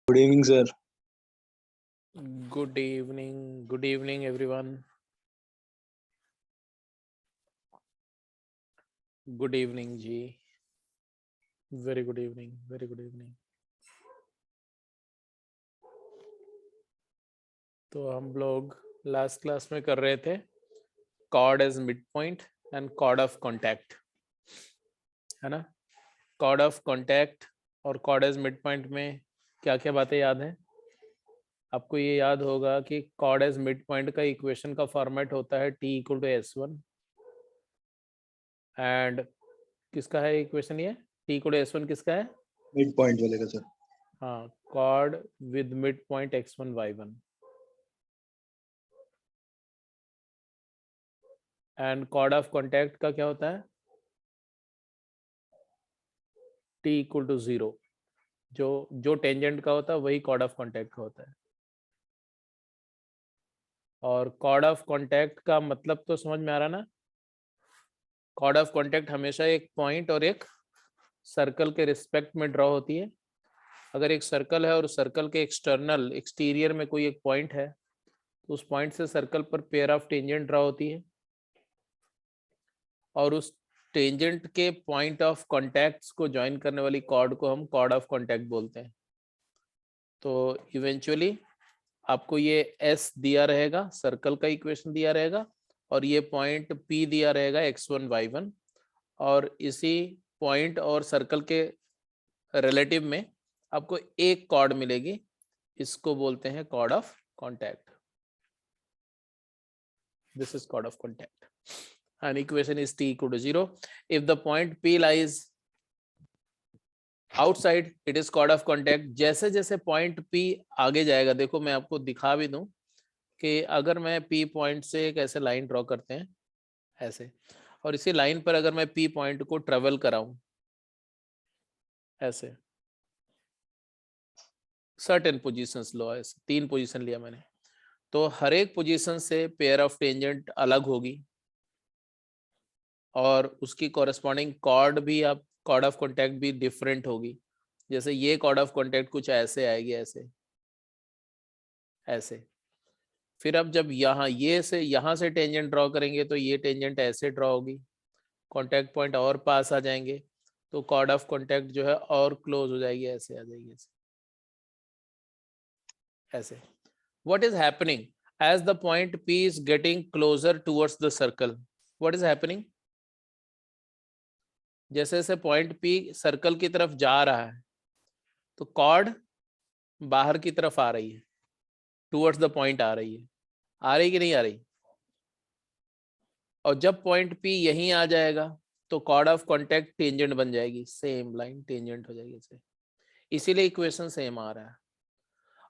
Good evening, sir. Good evening, everyone. Good evening, Ji. Very good evening. Very good evening. तो हम लोग last class में कर रहे थे chord as mid point and chord of contact, है ना। कॉर्ड ऑफ कॉन्टैक्ट और कॉर्ड एज मिड पॉइंट में क्या क्या बातें याद हैं आपको? ये याद होगा कि कॉर्ड एज मिड पॉइंट का इक्वेशन का फॉर्मेट होता है T equal to S1 and किसका है इक्वेशन? ये T इक्वल टू S1 किसका है? मिड पॉइंट वाले का सर। हाँ, chord with mid point x1 y1 and chord of contact का क्या होता है? T equal to 0। जो टेंजेंट का होता है वही कॉर्ड ऑफ कॉन्टैक्ट का होता है। और कॉर्ड ऑफ कॉन्टैक्ट का मतलब तो समझ में आ रहा ना? कॉर्ड ऑफ कॉन्टैक्ट हमेशा एक पॉइंट और एक सर्कल के रिस्पेक्ट में ड्रॉ होती है। अगर एक सर्कल है और सर्कल के एक्सटर्नल एक्सटीरियर में कोई एक पॉइंट है तो उस पॉइंट से सर्कल पर पेयर ऑफ टेंजेंट ड्रॉ होती है और उस टेंजेंट के पॉइंट ऑफ कॉन्टैक्ट्स को ज्वाइन करने वाली कॉर्ड को हम कॉर्ड ऑफ कॉन्टैक्ट बोलते हैं। तो इवेंचुअली आपको ये S दिया रहेगा, सर्कल का इक्वेशन दिया रहेगा और ये पॉइंट P दिया रहेगा x1 y1 और इसी पॉइंट और सर्कल के रिलेटिव में आपको एक कॉर्ड मिलेगी, इसको बोलते हैं chord of contact. This is chord of contact and equation is T equal to 0. If the point P lies outside, it is chord of contact. जैसे जैसे point P आगे जाएगा, देखो मैं आपको दिखा भी दूं कि अगर मैं P पॉइंट से एक ऐसे लाइन ड्रॉ करते हैं ऐसे, और इसी लाइन पर अगर मैं P पॉइंट को ट्रेवल कराऊं ऐसे, सर्टेन पोजीशंस लो, ऐसे 3 पोजीशन लिया मैंने, तो हर एक पोजीशन से पेयर ऑफ टेंजेंट अलग होगी और उसकी कॉरेस्पॉन्डिंग कॉर्ड भी, आप कॉर्ड ऑफ कॉन्टैक्ट भी डिफरेंट होगी। जैसे ये कॉर्ड ऑफ कॉन्टैक्ट कुछ ऐसे आएगी, ऐसे ऐसे। फिर अब जब यहाँ से टेंजेंट ड्रॉ करेंगे तो ये टेंजेंट ऐसे ड्रॉ होगी, कॉन्टैक्ट पॉइंट और पास आ जाएंगे तो कॉर्ड ऑफ कॉन्टैक्ट जो है और क्लोज हो जाएगी, ऐसे आ जाएगी, ऐसे। What is happening as the point P is getting closer towards the circle? What is happening? जैसे जैसे पॉइंट P सर्कल की तरफ जा रहा है तो कॉर्ड बाहर की तरफ आ रही है, टुवर्ड्स द पॉइंट आ रही है। आ रही कि नहीं आ रही? और जब पॉइंट P यहीं आ जाएगा तो कॉर्ड ऑफ कॉन्टैक्ट टेंजेंट बन जाएगी, सेम लाइन टेंजेंट हो जाएगी ऐसे। इसीलिए इक्वेशन सेम आ रहा है।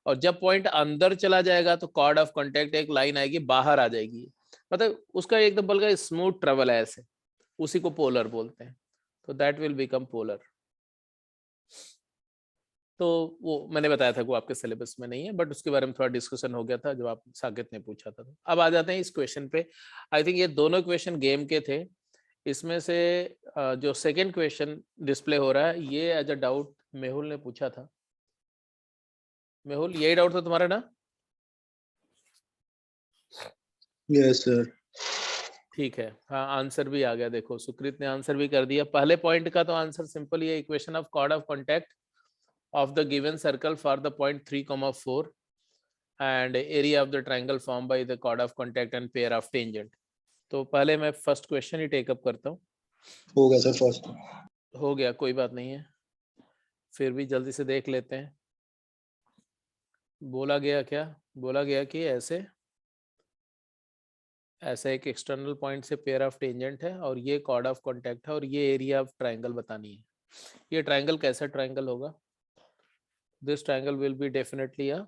और जब पॉइंट अंदर चला जाएगा तो कॉर्ड ऑफ कॉन्टैक्ट एक लाइन आएगी, बाहर आ जाएगी, मतलब उसका एकदम बल्कि स्मूथ ट्रेवल है ऐसे, उसी को पोलर बोलते हैं। तो दैट विल बिकम पोलर। तो वो मैंने बताया था वो आपके सिलेबस में नहीं है, बट उसके बारे में थोड़ा डिस्कशन हो गया था जब आप साकेत ने पूछा था। अब आ जाते हैं इस क्वेश्चन पे। आई थिंक ये दोनों क्वेश्चन गेम के थे। इसमें से जो सेकंड क्वेश्चन डिस्प्ले हो रहा है ये एज अ डाउट मेहुल ने पूछा था। मेहुल, यही डाउट था तुम्हारा ना? Yes sir. ठीक है, हाँ आंसर भी आ गया। देखो सुकृत ने आंसर भी कर दिया। पहले पॉइंट का तो आंसर सिंपल ही है, equation of chord of contact of the given circle for the point 3,4 and area of the triangle formed by the chord of contact and pair of tangent. तो पहले मैं फर्स्ट क्वेश्चन ही take up करता हूँ। हो गया sir first. हो गया, कोई बात नहीं है, फिर भी जल्दी से देख लेते हैं। बोला गया क्या? बोला गया कि ऐसे ऐसा एक एक्सटर्नल पॉइंट से पेयर ऑफ टेंजेंट है और ये कॉर्ड ऑफ कॉन्टैक्ट है और ये एरिया ऑफ ट्राइंगल बतानी है। ये ट्राइंगल कैसा ट्राइंगल होगा? This triangle will be definitely a,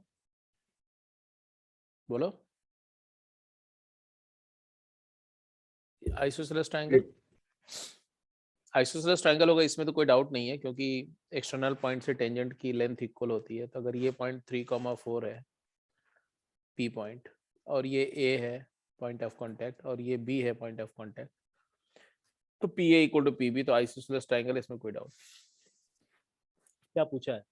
बोलो, आइसोसेलेस ट्राइंगल। आइसोसेलेस ट्रायंगल होगा, इसमें तो कोई डाउट नहीं है, क्योंकि एक्सटर्नल पॉइंट से टेंजेंट की लेंथ इक्वल होती है। तो अगर ये पॉइंट 3,4 है P पॉइंट और ये A है पॉइंट ऑफ कांटेक्ट और ये B है पॉइंट ऑफ कांटेक्ट, तो PA इक्वल टू PB, तो आइसोसेलेस ट्रायंगल, इसमें कोई डाउट। क्या पूछा है?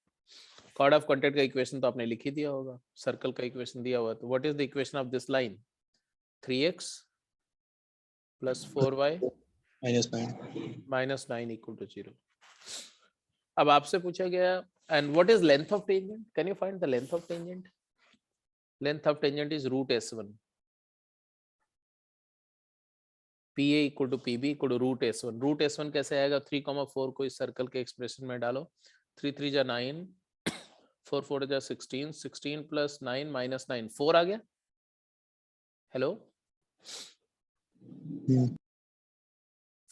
कॉर्ड ऑफ कॉन्टैक्ट का इक्वेशन तो आपने लिख ही दिया होगा, सर्कल का इक्वेशन दिया हुआ, तो what is the equation of this line? 3x plus 4y -9 -9 equal to 0. अब आपसे पूछा गया and what is length of tangent? Can you find the length of tangent? Length of tangent is root s1. PA equal to PB equal to root s1. root s1 कैसे आएगा? 3,4 को इस circle के expression में डालो, 3 3 जा 9, 4 4 जा 16, 16 plus 9 minus 9, 4 आ गया। हेलो,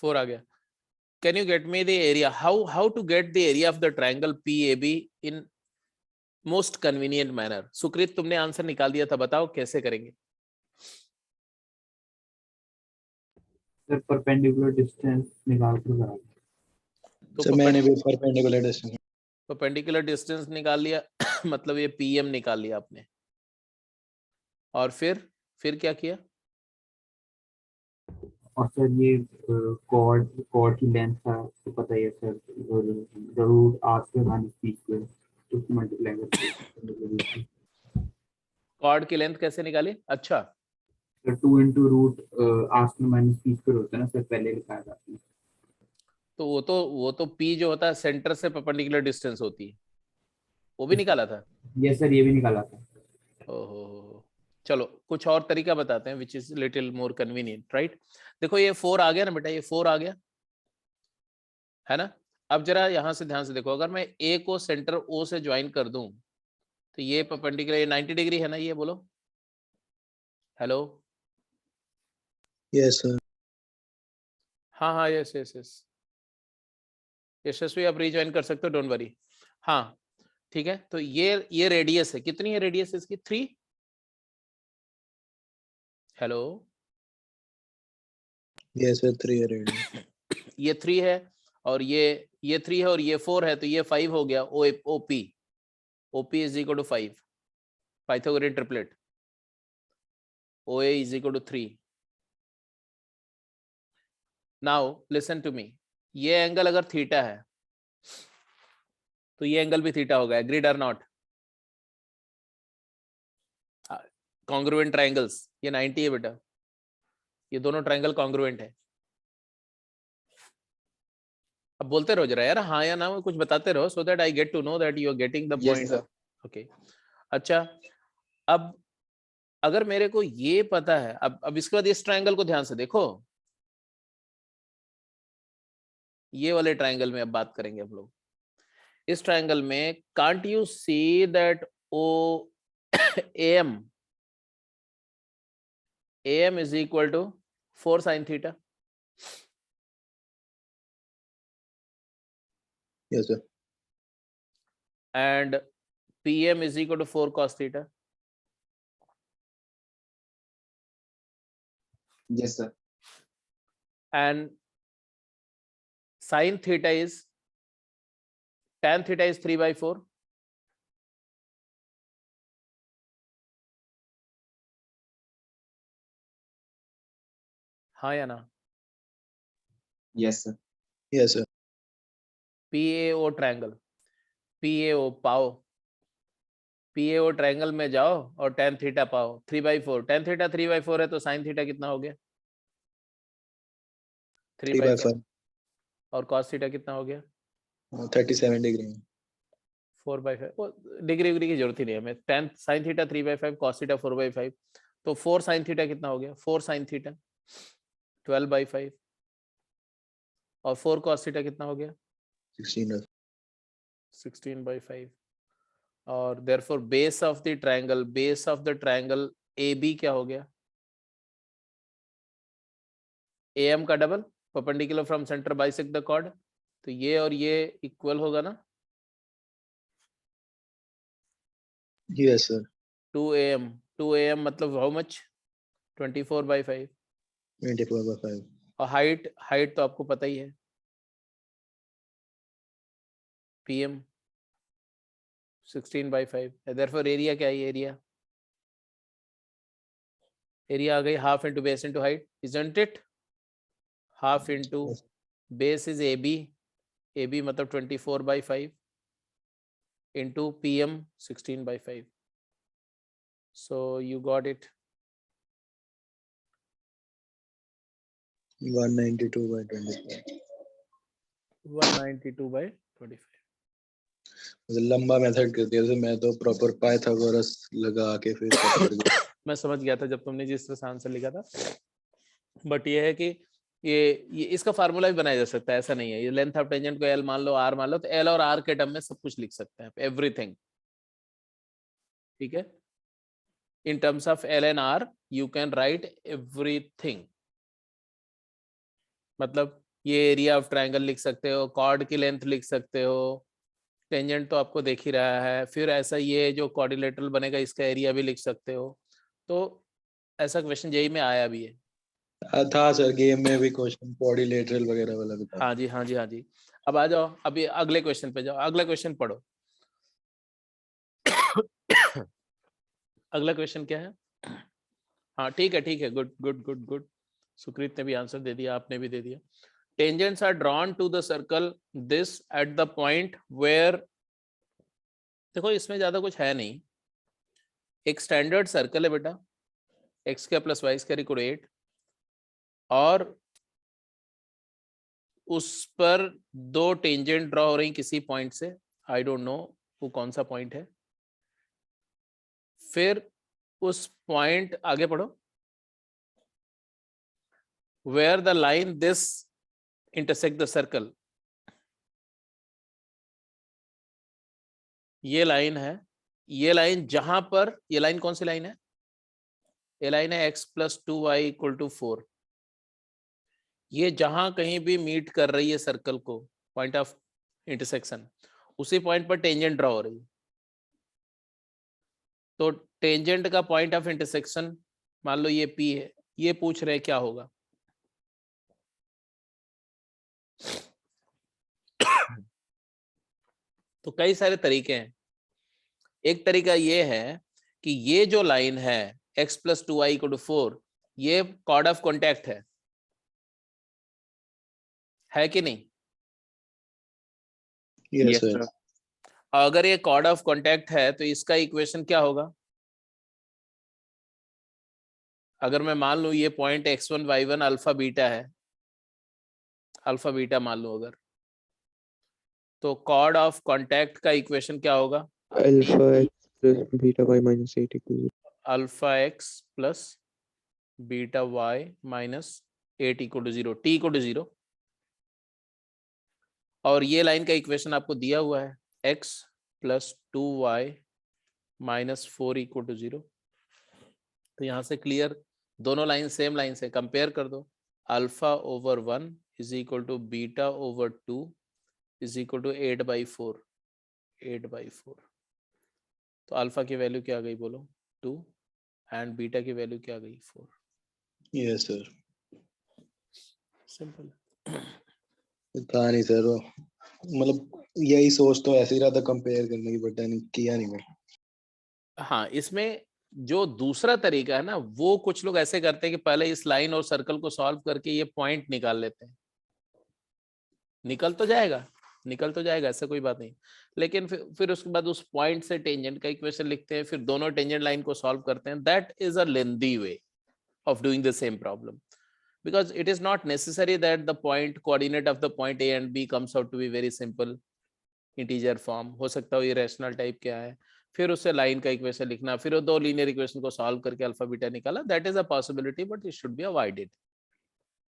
4 आ गया। Can you get me the area? How to get the area of the triangle PAB in most convenient manner? सुकृत, तुमने आंसर निकाल दिया था, बताओ कैसे करेंगे? सर परपेंडिकुलर डिस्टेंस निकाल कर करा। तो सर मैंने भी परपेंडिकुलर डिस्टेंस परपेंडिकुलर डिस्टेंस निकाल लिया मतलब ये PM निकाल लिया आपने, और फिर क्या किया? और सर ये कॉर्ड की लेंथ था तो पता ही है sir, root r square minus p square तो उसको मल्टीप्लाई करके कॉर्ड की लेंथ कैसे निकाली? अच्छा, sir 2 into root r square minus p square होता है ना सर, पहले लिखा था आपने। तो वो तो P जो होता है सेंटर से परपेंडिकुलर डिस्टेंस होती है, वो भी निकाला था। यस सर, ये भी निकाला था। ओहो, चलो कुछ और तरीका बताते हैं which is little more convenient, right? देखो ये 4 आ गया ना बेटा, ये 4 आ गया है ना। अब जरा यहां से ध्यान से देखो, अगर मैं A को सेंटर O से ज्वाइन कर दूं तो ये परपेंडिकुलर, ये 90 डिग्री है ना, ये बोलो। हेलो, यस सर हाँ हाँ, यस यस यस, यशस्वी आप रीज्वाइन कर सकते हो, डोंट वरी। हाँ ठीक है, तो ये रेडियस है, कितनी है रेडियस इसकी? 3। हेलो, यस सर 3 है रेडियस। ये 3 है और ये 3 है और ये 4 है, तो ये 5 हो गया। OP is equal to 5, Pythagorean triplet. OA is equal to 3। Now listen to me, ये एंगल अगर थीटा है तो ये एंगल भी थीटा होगा, एग्रीड और नॉट? कॉन्ग्रुएंट ट्रायंगल्स, ये 90 है बेटा, ये दोनों ट्रायंगल कॉन्ग्रुएंट है। अब बोलते रहो जरा यार, हाँ या ना कुछ बताते रहो, so that I get to know that you are getting the point. Okay, अच्छा, अब अगर मेरे को ये पता है, अब इसके बाद इस ट्रायंगल को ध्यान से देखो, ये वाले ट्रायंगल में अब बात करेंगे हम लोग। इस ट्रायंगल में can't you see that O AM is equal to 4 sin theta? Yes sir And PM is equal to 4 cos theta? Yes sir. And sin theta is, tan theta is 3/4? हाँ या ना? Yes sir. Yes sir PAO triangle, PAO पाओ, PAO triangle में जाओ और tan theta पाओ, 3/4। tan theta 3/4 है तो sin थीटा कितना हो गया? 3/5 और cos थीटा कितना हो गया? 37 डिग्री 4/5। डिग्री विग्री की जरूरत ही नहीं है हमें। tan sin theta 3/5, cos theta 4/5, तो 4 sin थीटा कितना हो गया? 4 sin थीटा 12/5, और 4 cos थीटा कितना हो गया? 16 16/5। और therefore base of the triangle AB क्या हो गया? AM का double, perpendicular from centre bisect the chord, तो ये और ये इक्वल होगा ना? यस सर 2AM मतलब हाउ मच? 24/5। 24/5 और हाइट तो आपको पता ही है, PM 16/5। therefore एरिया क्या है? एरिया आ गई half into base into height, isn't it? Half into base is AB मतलब 24/5 into PM 16/5. So you got it. 192/25. 192/25. लंबा मेथड कर दिया, जैसे मैं तो प्रॉपर पाइथागोरस लगा के फिर पकड़ गया। मैं समझ गया था जब तुमने जिस तरह से आंसर लिखा था, बट ये है कि ये इसका फार्मूला भी बनाया जा सकता है, ऐसा नहीं है। ये लेंथ ऑफ टेंजेंट को एल मान लो, आर मान लो, तो एल और आर के टर्म में सब कुछ लिख सकते हैं, एवरीथिंग। ठीक है, in terms of L and R you can write everything. मतलब ये एरिया ऑफ ट्रायंगल लिख सकते हो, कॉर्ड की लेंथ लिख सकते हो, टेंजेंट तो आपको देख ही रहा है, फिर ऐसा ये जो क्वाड्रिलेटरल बनेगा इसका एरिया भी लिख सकते हो। तो ऐसा क्वेश्चन जेईई में आया भी है। था सर, गेम में भी क्वेश्चन क्वाड्रिलेटरल वगैरह वाला भी था। हाँ जी, हाँ जी, हाँ जी। अब आ जाओ, अभी अगले क्वेश्चन पे जाओ, अगला क्वेश्चन पढ़ो। अगला क्वेश्चन क्या है? हाँ ठीक है, ठीक है, गुड गुड गुड गुड। सुकृत ने भी आंसर दे दिया, आपने भी दे दिया। Tangents are drawn to the circle this at the point where, देखो इसमें ज्यादा कुछ है नहीं, एक स्टैंडर्ड सर्कल है बेटा, X square plus Y square equal 8, और उस पर दो टेंजेंट ड्रॉ हो रही किसी पॉइंट से, आई डोंट नो वो कौन सा पॉइंट है। फिर उस पॉइंट, आगे पढ़ो, where the line this intersect the circle, ये लाइन है, ये लाइन जहां पर, ये लाइन कौन सी लाइन है? ये लाइन है x plus 2y equal to 4। ये जहां कहीं भी मीट कर रही है सर्कल को, पॉइंट ऑफ इंटरसेक्शन, उसी पॉइंट पर टेंजेंट ड्रॉ हो रही है। तो टेंजेंट का पॉइंट ऑफ इंटरसेक्शन मान लो ये P है, ये पूछ रहे क्या होगा। तो कई सारे तरीके हैं। एक तरीका ये है कि ये जो लाइन है x plus 2y equal to 4, ये कॉर्ड ऑफ कॉन्टैक्ट है कि नहीं? Yes sir. अगर ये कॉर्ड ऑफ कॉन्टैक्ट है तो इसका इक्वेशन क्या होगा? अगर मैं मान लूं ये point x1 y1 alpha beta है, अल्फा बीटा मान लूं अगर, तो कॉर्ड ऑफ कॉन्टैक्ट का इक्वेशन क्या होगा? Alpha X plus beta Y minus 8 equal 0। Alpha X plus beta Y minus 8 equal to 0, T equal to 0। और ये लाइन का इक्वेशन आपको दिया हुआ है x plus 2y minus 4 equal to 0। तो यहाँ से क्लियर, दोनों लाइन सेम लाइन से कंपेयर कर दो। Alpha over 1 is equal to beta over 2 is equal to 8/4, 8/4। तो अल्फा की वैल्यू क्या आ गई बोलो? 2, एंड बीटा की वैल्यू क्या आ गई? 4। Yes sir. सिंपल। था नहीं सर वो, मतलब यही सोच तो ऐसे ही रहा था कंपेयर करने की, बट किया नहीं मैं। हाँ, इसमें जो दूसरा तरीका है ना, वो कुछ लोग ऐसे करते हैं कि पहले इस लाइन और सर्कल को सॉल्व करके ये पॉइंट निकाल लेते हैं। निकल तो जाएगा, निकल तो जाएगा, ऐसा कोई बात नहीं, लेकिन फिर उसके बाद उस पॉइंट से टेंजेंट का इक्वेशन लिखते हैं, फिर दोनों टेंजेंट लाइन को सॉल्व करते हैं। That is a lengthy way of doing the same problem, because it is not necessary that the point coordinate of the point A and B comes out to be very simple integer form। हो सकता है ये rational type क्या है, फिर उससे line का equation लिखना, फिर वो दो लीनियर इक्वेशन को सॉल्व करके अल्फा बीटा निकाला। That is a possibility, but it should be avoided.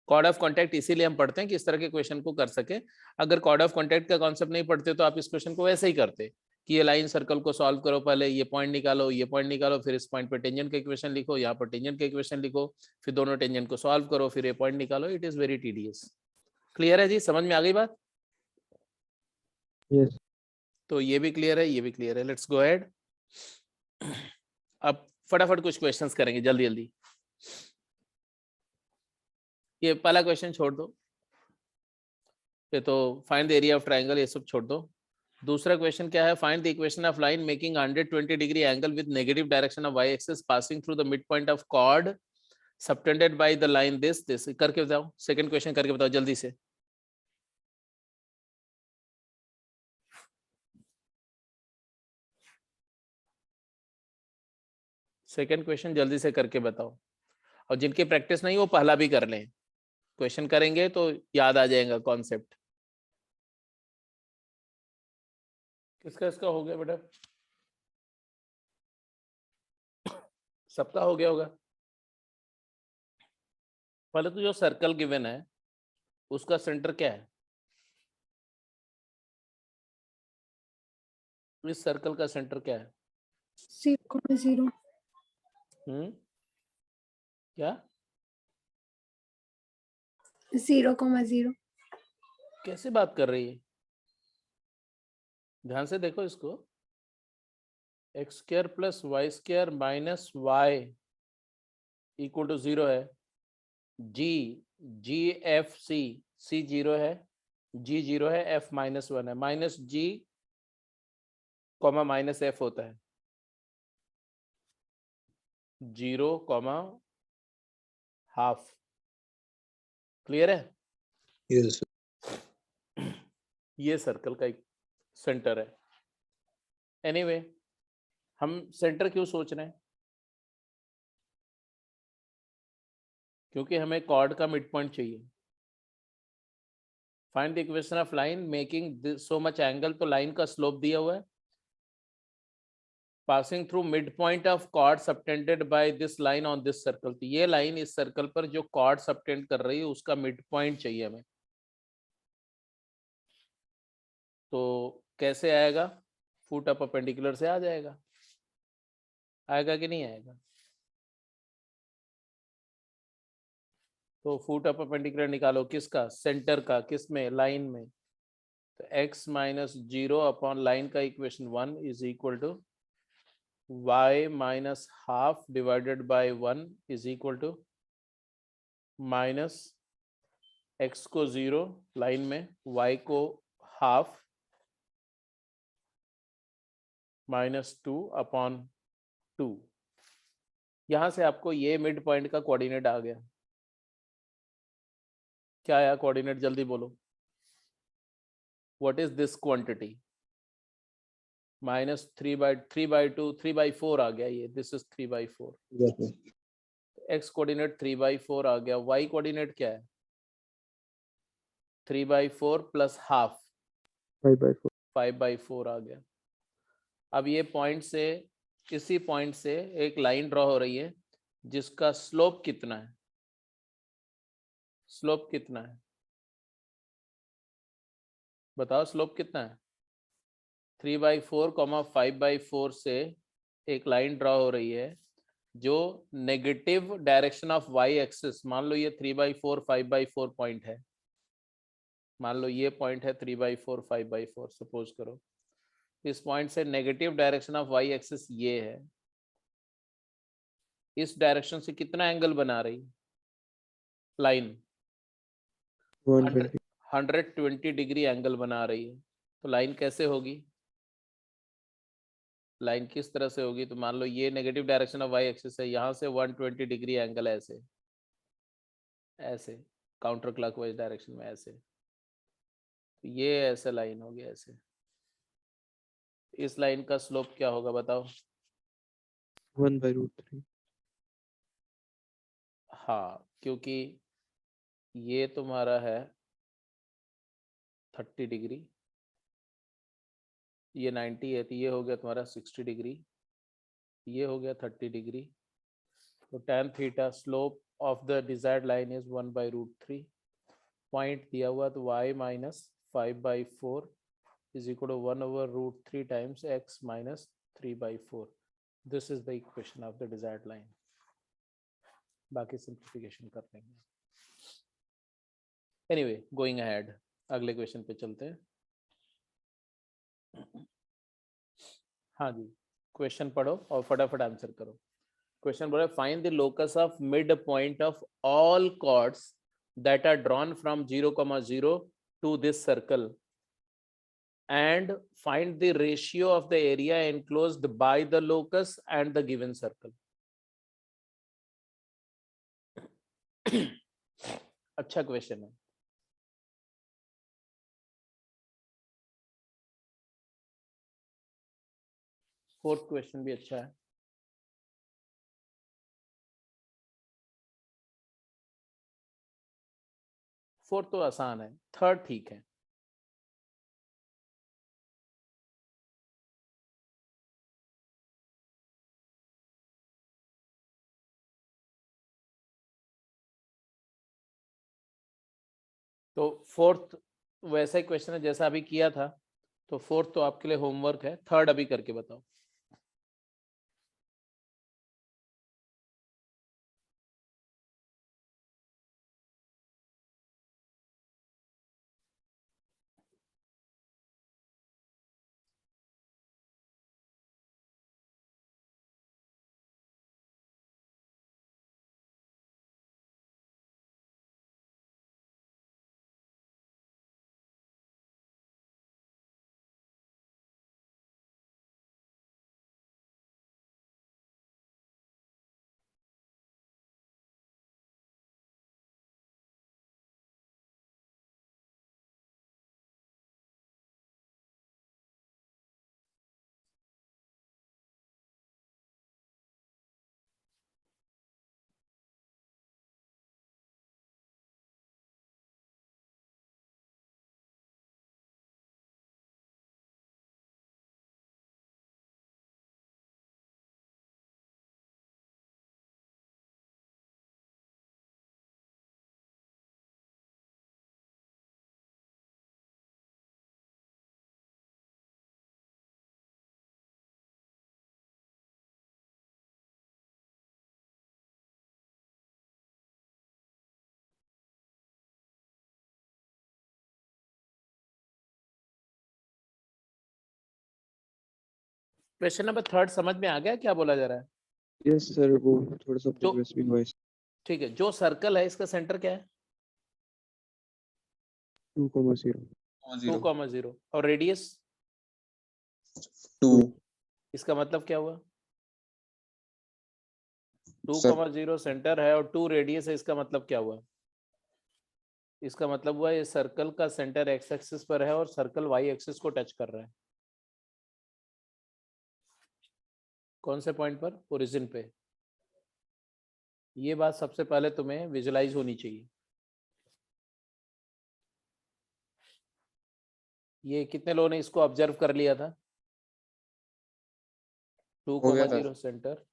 Chord of contact इसीलिए हम पढ़ते हैं कि इस तरह के क्वेश्चन को कर सके। अगर कॉर्ड ऑफ कॉन्टैक्ट का कॉन्सेप्ट नहीं पढ़ते तो आप इस क्वेश्चन को वैसे ही करते कि ये लाइन सर्कल को सॉल्व करो, पहले ये पॉइंट निकालो, ये पॉइंट निकालो, फिर इस पॉइंट पे टेंजेंट का इक्वेशन लिखो, यहाँ पर टेंजेंट का इक्वेशन लिखो, फिर दोनों टेंजेंट को सॉल्व करो, फिर ये पॉइंट निकालो। It is very tedious. Clear है जी? समझ में आ गई बात? यस। तो ये भी क्लियर है, ये भी क्लियर है। Let's go ahead. अब फटाफट कुछ क्वेश्चंस करेंगे जल्दी जल्दी। ये पहला क्वेश्चन छोड़ दो, ये तो find the area of triangle, ये सब छोड़ दो। दूसरा क्वेश्चन क्या है? Find the equation of line making 120 degree angle with negative direction of Y axis passing through the mid point of chord subtended by the line this. करके बताओ, second question करके बताओ जल्दी से। सेकंड क्वेश्चन जल्दी से करके बताओ, और जिनकी प्रैक्टिस नहीं वो पहला भी कर लें, क्वेश्चन करेंगे तो याद आ जाएगा कॉन्सेप्ट। किसका इसका हो गया बेटा? सबका हो गया होगा। पहले तो जो सर्कल गिवन है उसका सेंटर क्या है? इस सर्कल का सेंटर क्या है? 0,0 क्या? 0,0 कैसे बात कर रही है? ध्यान से देखो इसको। x² + y² - y = 0 है। g f c 0 है, g 0 है, f -1 है। -g, -f होता है 0, ½ क्लियर है? यस ये सर्कल का एक सेंटर है। एनीवे हम सेंटर क्यों सोच रहे हैं? क्योंकि हमें कॉर्ड का मिड पॉइंट चाहिए। Find the equation of line making so much angle, तो लाइन का स्लोप दिया हुआ है। Passing through mid point of chord subtended by this line on this circle, तो ये लाइन इस सर्कल पर जो कॉर्ड सबटेंड कर रही है उसका मिड पॉइंट चाहिए हमें। तो कैसे आएगा? फुट अप परपेंडिकुलर से आ जाएगा। आएगा कि नहीं आएगा? तो फुट अप परपेंडिकुलर निकालो, किसका? सेंटर का। किस में? लाइन में। तो x - 0 अपॉन लाइन का equation 1 = y -½ divided by 1 = -x को 0 लाइन में, y को ½ -2 अपॉन 2। यहां से आपको ये मिड पॉइंट का कोऑर्डिनेट आ गया। क्या आया कोऑर्डिनेट? जल्दी बोलो। What is this quantity? -3/2 3/4 आ गया ये। This is 3/4। x कोऑर्डिनेट 3/4 आ गया। y कोऑर्डिनेट क्या है? 3/4 + ½ 5/4. 5/4 आ गया। अब ये पॉइंट से, इसी पॉइंट से एक लाइन ड्रॉ हो रही है जिसका स्लोप कितना है? स्लोप कितना है बताओ? स्लोप कितना है? 3/4, 5/4 से एक लाइन ड्रॉ हो रही है जो negative direction of Y axis, मान लो ये 3/4 5/4 पॉइंट है। मान लो ये पॉइंट है 3/4 5/4, सपोज करो। इस पॉइंट से negative direction of Y axis ये है। इस डायरेक्शन से कितना एंगल बना रही लाइन? 120. 120 डिग्री एंगल बना रही है। तो लाइन कैसे होगी? लाइन किस तरह से होगी? तो मान लो ये negative direction of Y axis है, यहाँ से 120 डिग्री एंगल ऐसे, ऐसे काउंटर क्लॉकवाइज डायरेक्शन में ऐसे। तो ये ऐसे लाइन होगी ऐसे। इस लाइन का स्लोप क्या होगा बताओ? 1/√3. हाँ, क्योंकि ये तुम्हारा है 30 डिग्री, ये 90 है, तो ये हो गया तुम्हारा 60 डिग्री, ये हो गया 30 डिग्री। तो tan theta slope of the desired line is 1/√3। Point दिया हुआ तो y - 5/4 = 1/√3 times x - 3/4। This is the equation of the desired line. बाकी सिंप्लीफिकेशन कर लेंगे। एनीवे गोइंग अहेड, अगले क्वेश्चन पे चलते हैं। हाँ जी, क्वेश्चन पढ़ो और फटाफट आंसर करो। क्वेश्चन बोला find the locus of mid point of all chords that are drawn from 0,0 to this circle and find the ratio of the area enclosed by the locus and the given circle। अच्छा question है। Fourth question भी अच्छा है। Fourth तो आसान है, third ठीक है। तो फोर्थ वैसा ही क्वेश्चन है जैसा अभी किया था, तो फोर्थ तो आपके लिए होमवर्क है, थर्ड अभी करके बताओ। क्वेश्चन नंबर थर्ड समझ में आ गया क्या बोला जा रहा है? यस सर, वो थोड़ा सा तो प्रोग्रेस भी हुआ है। ठीक है, जो सर्कल है इसका सेंटर क्या है? 2,0 2,0 और रेडियस 2 इसका मतलब क्या हुआ? सर 2,0 सेंटर है और 2 रेडियस है, इसका मतलब क्या हुआ? इसका मतलब हुआ ये सर्कल का सेंटर एक्स एक्सिस पर है और सर्कल वाई एक्सिस को टच कर रहा है। कौन से पॉइंट पर? ओरिजिन पे। ये बात सबसे पहले तुम्हें विजुलाइज होनी चाहिए। ये कितने लोगों ने इसको ऑब्जर्व कर लिया था? हो गया था 2,0 centre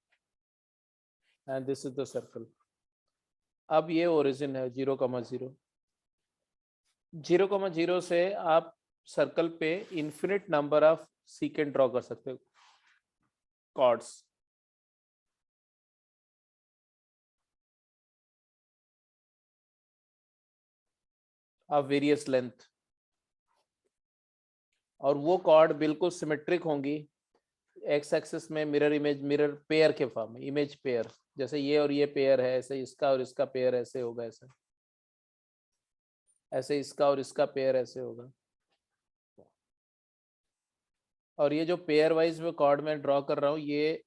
and this is the circle. अब ये ओरिजिन है 0,0। 0,0 से आप सर्कल पे infinite number of secant draw कर सकते हो, कॉर्ड्स। ऑफ वेरियस लेंथ, और वो कॉर्ड बिल्कुल सिमेट्रिक होंगी एक्स एक्सिस में, मिरर इमेज, मिरर पेयर के फॉर्म में, इमेज पेयर। जैसे ये और ये पेयर है, ऐसे इसका और इसका पेयर ऐसे होगा, ऐसे ऐसे इसका और इसका पेयर ऐसे होगा। और ये जो पेयर वाइज में कॉर्ड में ड्रॉ कर रहा हूँ, ये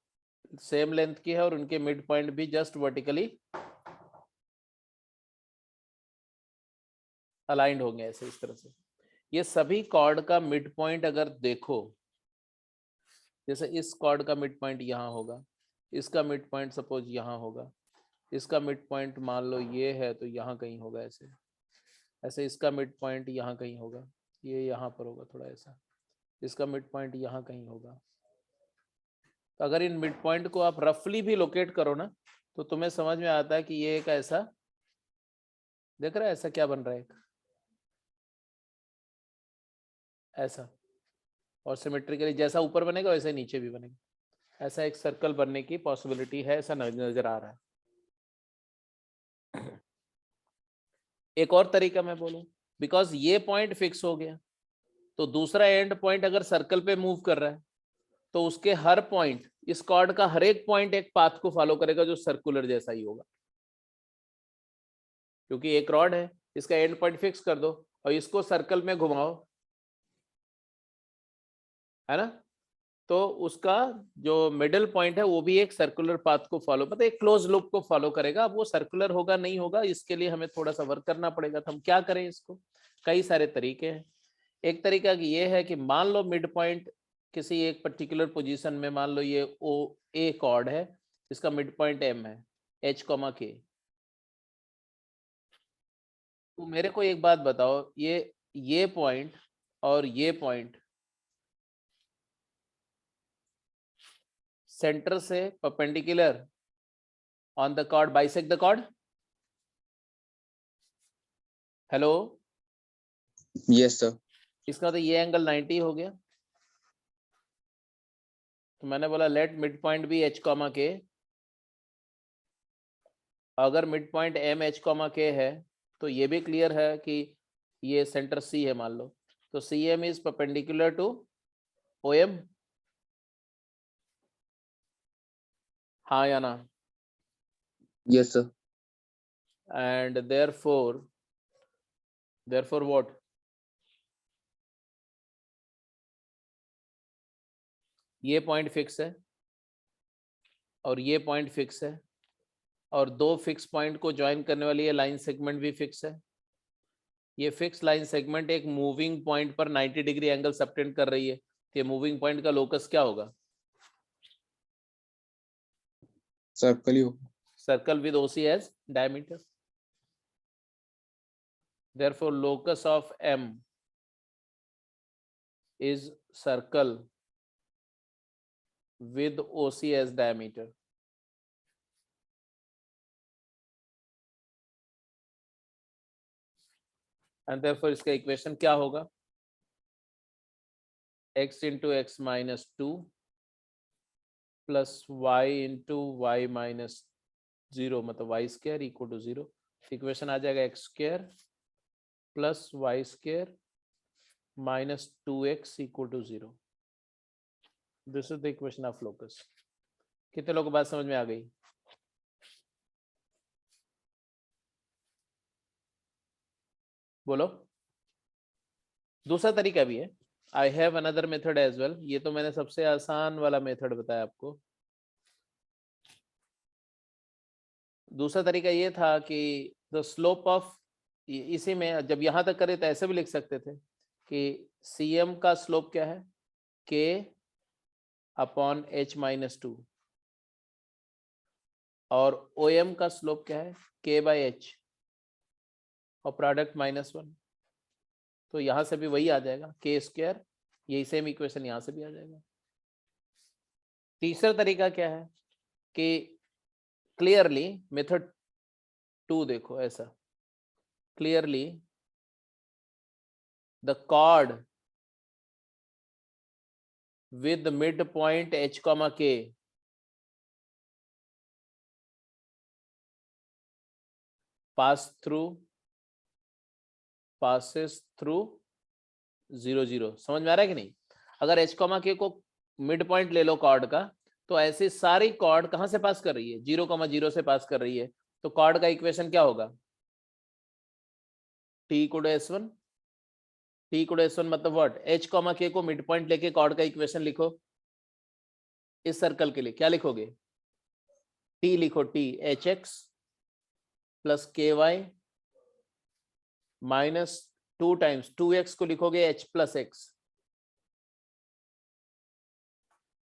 सेम लेंथ की है और उनके मिड पॉइंट भी जस्ट वर्टिकली अलाइंड होंगे ऐसे, इस तरह से। ये सभी कॉर्ड का मिड पॉइंट अगर देखो, जैसे इस कॉर्ड का मिड पॉइंट यहाँ होगा, इसका मिड पॉइंट सपोज यहाँ होगा, इसका मिड पॉइंट मान लो ये है तो यहाँ कहीं होगा ऐसे, ऐसे इसका मिड पॉइंट यहाँ कहीं होगा, ये यहाँ पर होगा थोड़ा ऐसा, इसका मिड पॉइंट यहाँ कहीं होगा। तो अगर इन मिड पॉइंट को आप रफली भी लोकेट करो ना, तो तुम्हें समझ में आता है कि ये एक ऐसा, देख रहा है ऐसा क्या बन रहा है, एक ऐसा, और सिमेट्रिकली जैसा ऊपर बनेगा वैसे नीचे भी बनेगा। ऐसा एक सर्कल बनने की पॉसिबिलिटी है, ऐसा नजर आ रहा है। एक और तरीका मैं बोलूं, बिकॉज ये पॉइंट फिक्स हो गया, तो दूसरा एंड पॉइंट अगर सर्कल पे मूव कर रहा है, तो उसके हर पॉइंट, इस कॉर्ड का हर एक पॉइंट एक पाथ को फॉलो करेगा जो सर्कुलर जैसा ही होगा, क्योंकि एक रॉड है, इसका एंड पॉइंट फिक्स कर दो और इसको सर्कल में घुमाओ, है ना, तो उसका जो मिडिल पॉइंट है वो भी एक सर्कुलर पाथ को फॉलो, मतलब एक क्लोज लूप को फॉलो करेगा। अब वो सर्कुलर होगा नहीं होगा, इसके लिए हमें थोड़ा सा वर्क करना पड़ेगा। तो हम क्या करें इसको? कई सारे तरीके हैं। एक तरीका ये है कि मान लो मिड पॉइंट किसी एक पर्टिकुलर पोजीशन में, मान लो ये ओ ए कॉर्ड है, इसका मिड पॉइंट एम है, H, K। तो मेरे को एक बात बताओ, ये पॉइंट और ये पॉइंट सेंटर से perpendicular on the chord bisect the chord. Hello, Yes, sir. इसका तो ये एंगल 90 हो गया। तो मैंने बोला let mid point be H comma K. अगर mid point M H comma K है तो ये भी क्लियर है कि ये सेंटर सी है मान लो, तो C M is perpendicular to O M, हाँ या ना? Yes, sir. And therefore what? ये पॉइंट फिक्स है और ये पॉइंट फिक्स है, और दो फिक्स पॉइंट को ज्वाइन करने वाली ये लाइन सेगमेंट भी फिक्स है। ये फिक्स लाइन सेगमेंट एक मूविंग पॉइंट पर 90 डिग्री एंगल सबटेंड कर रही है, तो ये मूविंग पॉइंट का लोकस क्या होगा? Circle you. Circle with OC as diameter. therefore locus of M is circle with OC as diameter. And therefore इसका इक्वेशन क्या होगा? x into x minus 2 plus y into y minus 0 मतलब y square equal to 0। Equation आ जाएगा x square plus y square minus 2x equal to 0। This is the equation of locus। कितने लोगों को बात समझ में आ गई? बोलो। दूसरा तरीका भी है, I have another method as well. ये तो मैंने सबसे आसान वाला मेथड बताया आपको। दूसरा तरीका ये था कि द स्लोप ऑफ, इसी में जब यहां तक करे तो ऐसे भी लिख सकते थे कि CM का स्लोप क्या है? K अपॉन H माइनस 2, और OM का स्लोप क्या है? K बाई H और प्रोडक्ट -1। तो यहां से भी वही आ जाएगा K स्क्वायर, यही सेम इक्वेशन यहां से भी आ जाएगा। तीसरा तरीका क्या है कि क्लियरली मेथड 2 देखो, ऐसा clearly the chord with midpoint H comma K passes through 0 0। समझ में आ रहा है कि नहीं? अगर H comma K को मिड पॉइंट ले लो कॉर्ड का, तो ऐसी सारी कॉर्ड कहां से पास कर रही है? 0 0 से पास कर रही है। तो कॉर्ड का इक्वेशन क्या होगा? T equal to S1। T equal to S1 मतलब व्हाट? H comma K को मिड पॉइंट लेके कॉर्ड का इक्वेशन लिखो। इस सर्कल के लिए क्या लिखोगे? T लिखो, T HX plus KY minus 2 times 2x को लिखोगे H प्लस एक्स।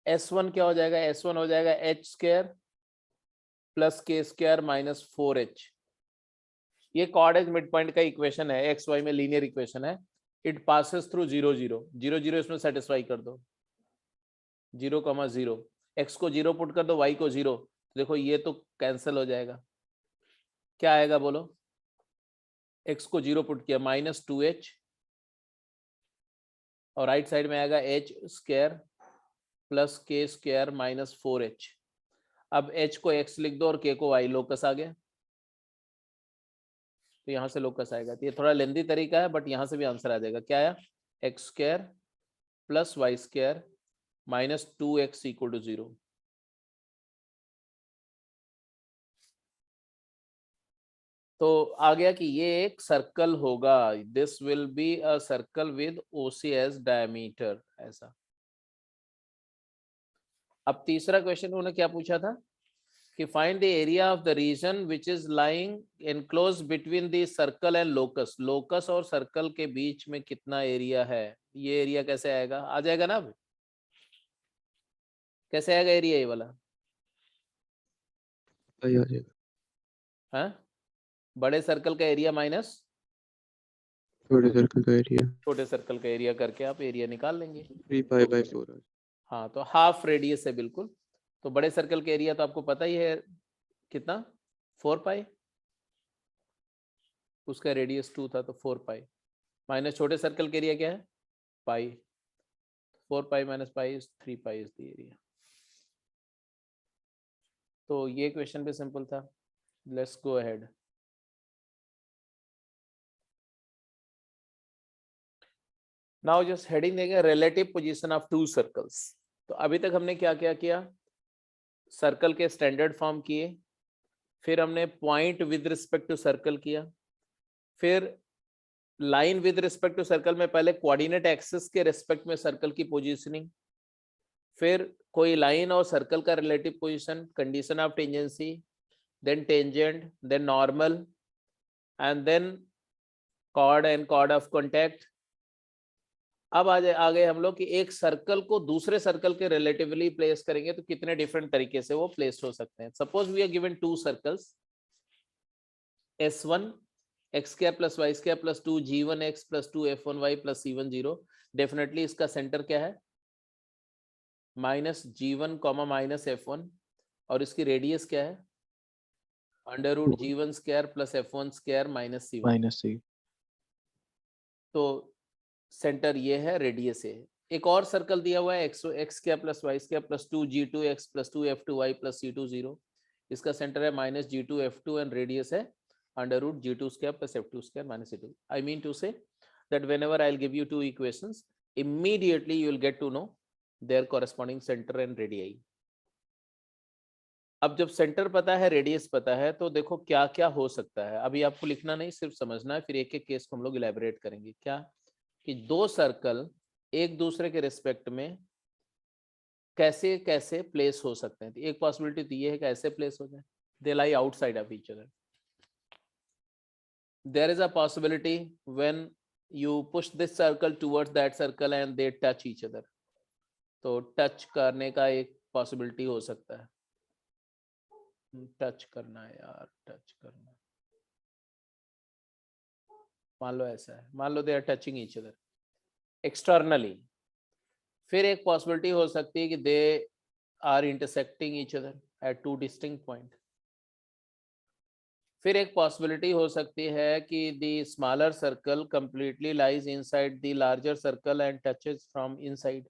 S1 क्या हो जाएगा? S1 हो जाएगा H square plus K square minus 4H। ये कॉर्ड मिड पॉइंट का इक्वेशन है, एक्स वाई में लीनियर इक्वेशन है। इट पासेस थ्रू 0 0 0 0, इसमें सेटिस्फाई कर दो। 0 0 एक्स को 0 पुट कर दो, y को 0। देखो ये तो कैंसिल हो जाएगा। क्या आएगा बोलो? x को 0 पुट किया -2h, और राइट साइड में आएगा h square plus k square minus 4h। अब h को x लिख दो और k को y, लोकस आ गया। तो यहाँ से लोकस आएगा। तो ये थोड़ा लेंदी तरीका है, बट यहाँ से भी आंसर आ जाएगा। क्या आया? X square plus Y square minus 2x equal to 0। तो आ गया कि ये एक सर्कल होगा। This will be a circle with OC as diameter, ऐसा। अब तीसरा क्वेश्चन उन्होंने क्या पूछा था कि find the area of the region which is lying enclose between the circle and locus. Locus और सर्कल के बीच में कितना एरिया है? ये एरिया कैसे आएगा? आ जाएगा ना? कैसे आएगा एरिया ये वाला? आ जाएगा। हाँ, बड़े सर्कल का एरिया माइनस छोटे सर्कल का एरिया छोटे सर्कल का एरिया करके आप एरिया निकाल लेंगे। 3 पाई बाय 4। हाँ, तो हाफ रेडियस है बिल्कुल। तो बड़े सर्कल का एरिया तो आपको पता ही है कितना, 4 पाई, उसका रेडियस 2 था तो 4 पाई, माइनस छोटे सर्कल का एरिया क्या है, pi, 4 pi minus pi is 3 pi is the area. तो ये क्वेश्चन भी सिंपल था। Let's go ahead. Now just heading देंगे relative position of two circles. तो अभी तक हमने क्या क्या किया, सर्कल के स्टैंडर्ड फॉर्म किए, फिर हमने point with respect to circle किया, फिर line with respect to circle में पहले कोऑर्डिनेट एक्सिस के रिस्पेक्ट में सर्कल की पोजीशनिंग, फिर कोई लाइन और सर्कल का relative position, condition of tangency, then tangent, then normal, and then chord and chord of contact. अब आ गए हम लोग कि एक सर्कल को दूसरे सर्कल के रिलेटिवली प्लेस करेंगे तो कितने डिफरेंट तरीके से वो प्लेस हो सकते हैं। Suppose we are given two circles S1 x square plus Y square plus 2 g1 x plus 2 f1 y plus c1 0। Definitely इसका सेंटर क्या है, minus g1 comma minus f1, और इसकी रेडियस क्या है, under root g1 square plus f1 square minus c1 minus C. तो centre ये है, रेडियस है। एक और सर्कल दिया हुआ है x square plus Y square plus 2 g2 x plus 2 f2 y plus c2 0। इसका सेंटर है minus g2 f2 and radius है under root g2 square plus f2 square minus c2. I mean to say that whenever I'll give you two equations, immediately you will get to know their corresponding center and radii. अब जब centre पता है, radius पता है, तो देखो क्या क्या हो सकता है। अभी आपको लिखना नहीं, सिर्फ समझना है, फिर एक एक केस को हम लोग इलेबोरेट करेंगे। क्या कि दो सर्कल एक दूसरे के रिस्पेक्ट में कैसे कैसे प्लेस हो सकते हैं। तो एक पॉसिबिलिटी तो ये है कि ऐसे प्लेस हो जाए, they lie outside of each other. There is a possibility when you push this circle towards that circle and they touch each other. तो टच करने का एक पॉसिबिलिटी हो सकता है, टच करना है यार, टच करना, मान लो ऐसा है, मान लो they are touching each other externally. फिर एक पॉसिबिलिटी हो सकती है कि they are intersecting each other at two distinct point. फिर एक पॉसिबिलिटी हो सकती है कि the smaller circle completely lies inside the larger circle and touches from inside,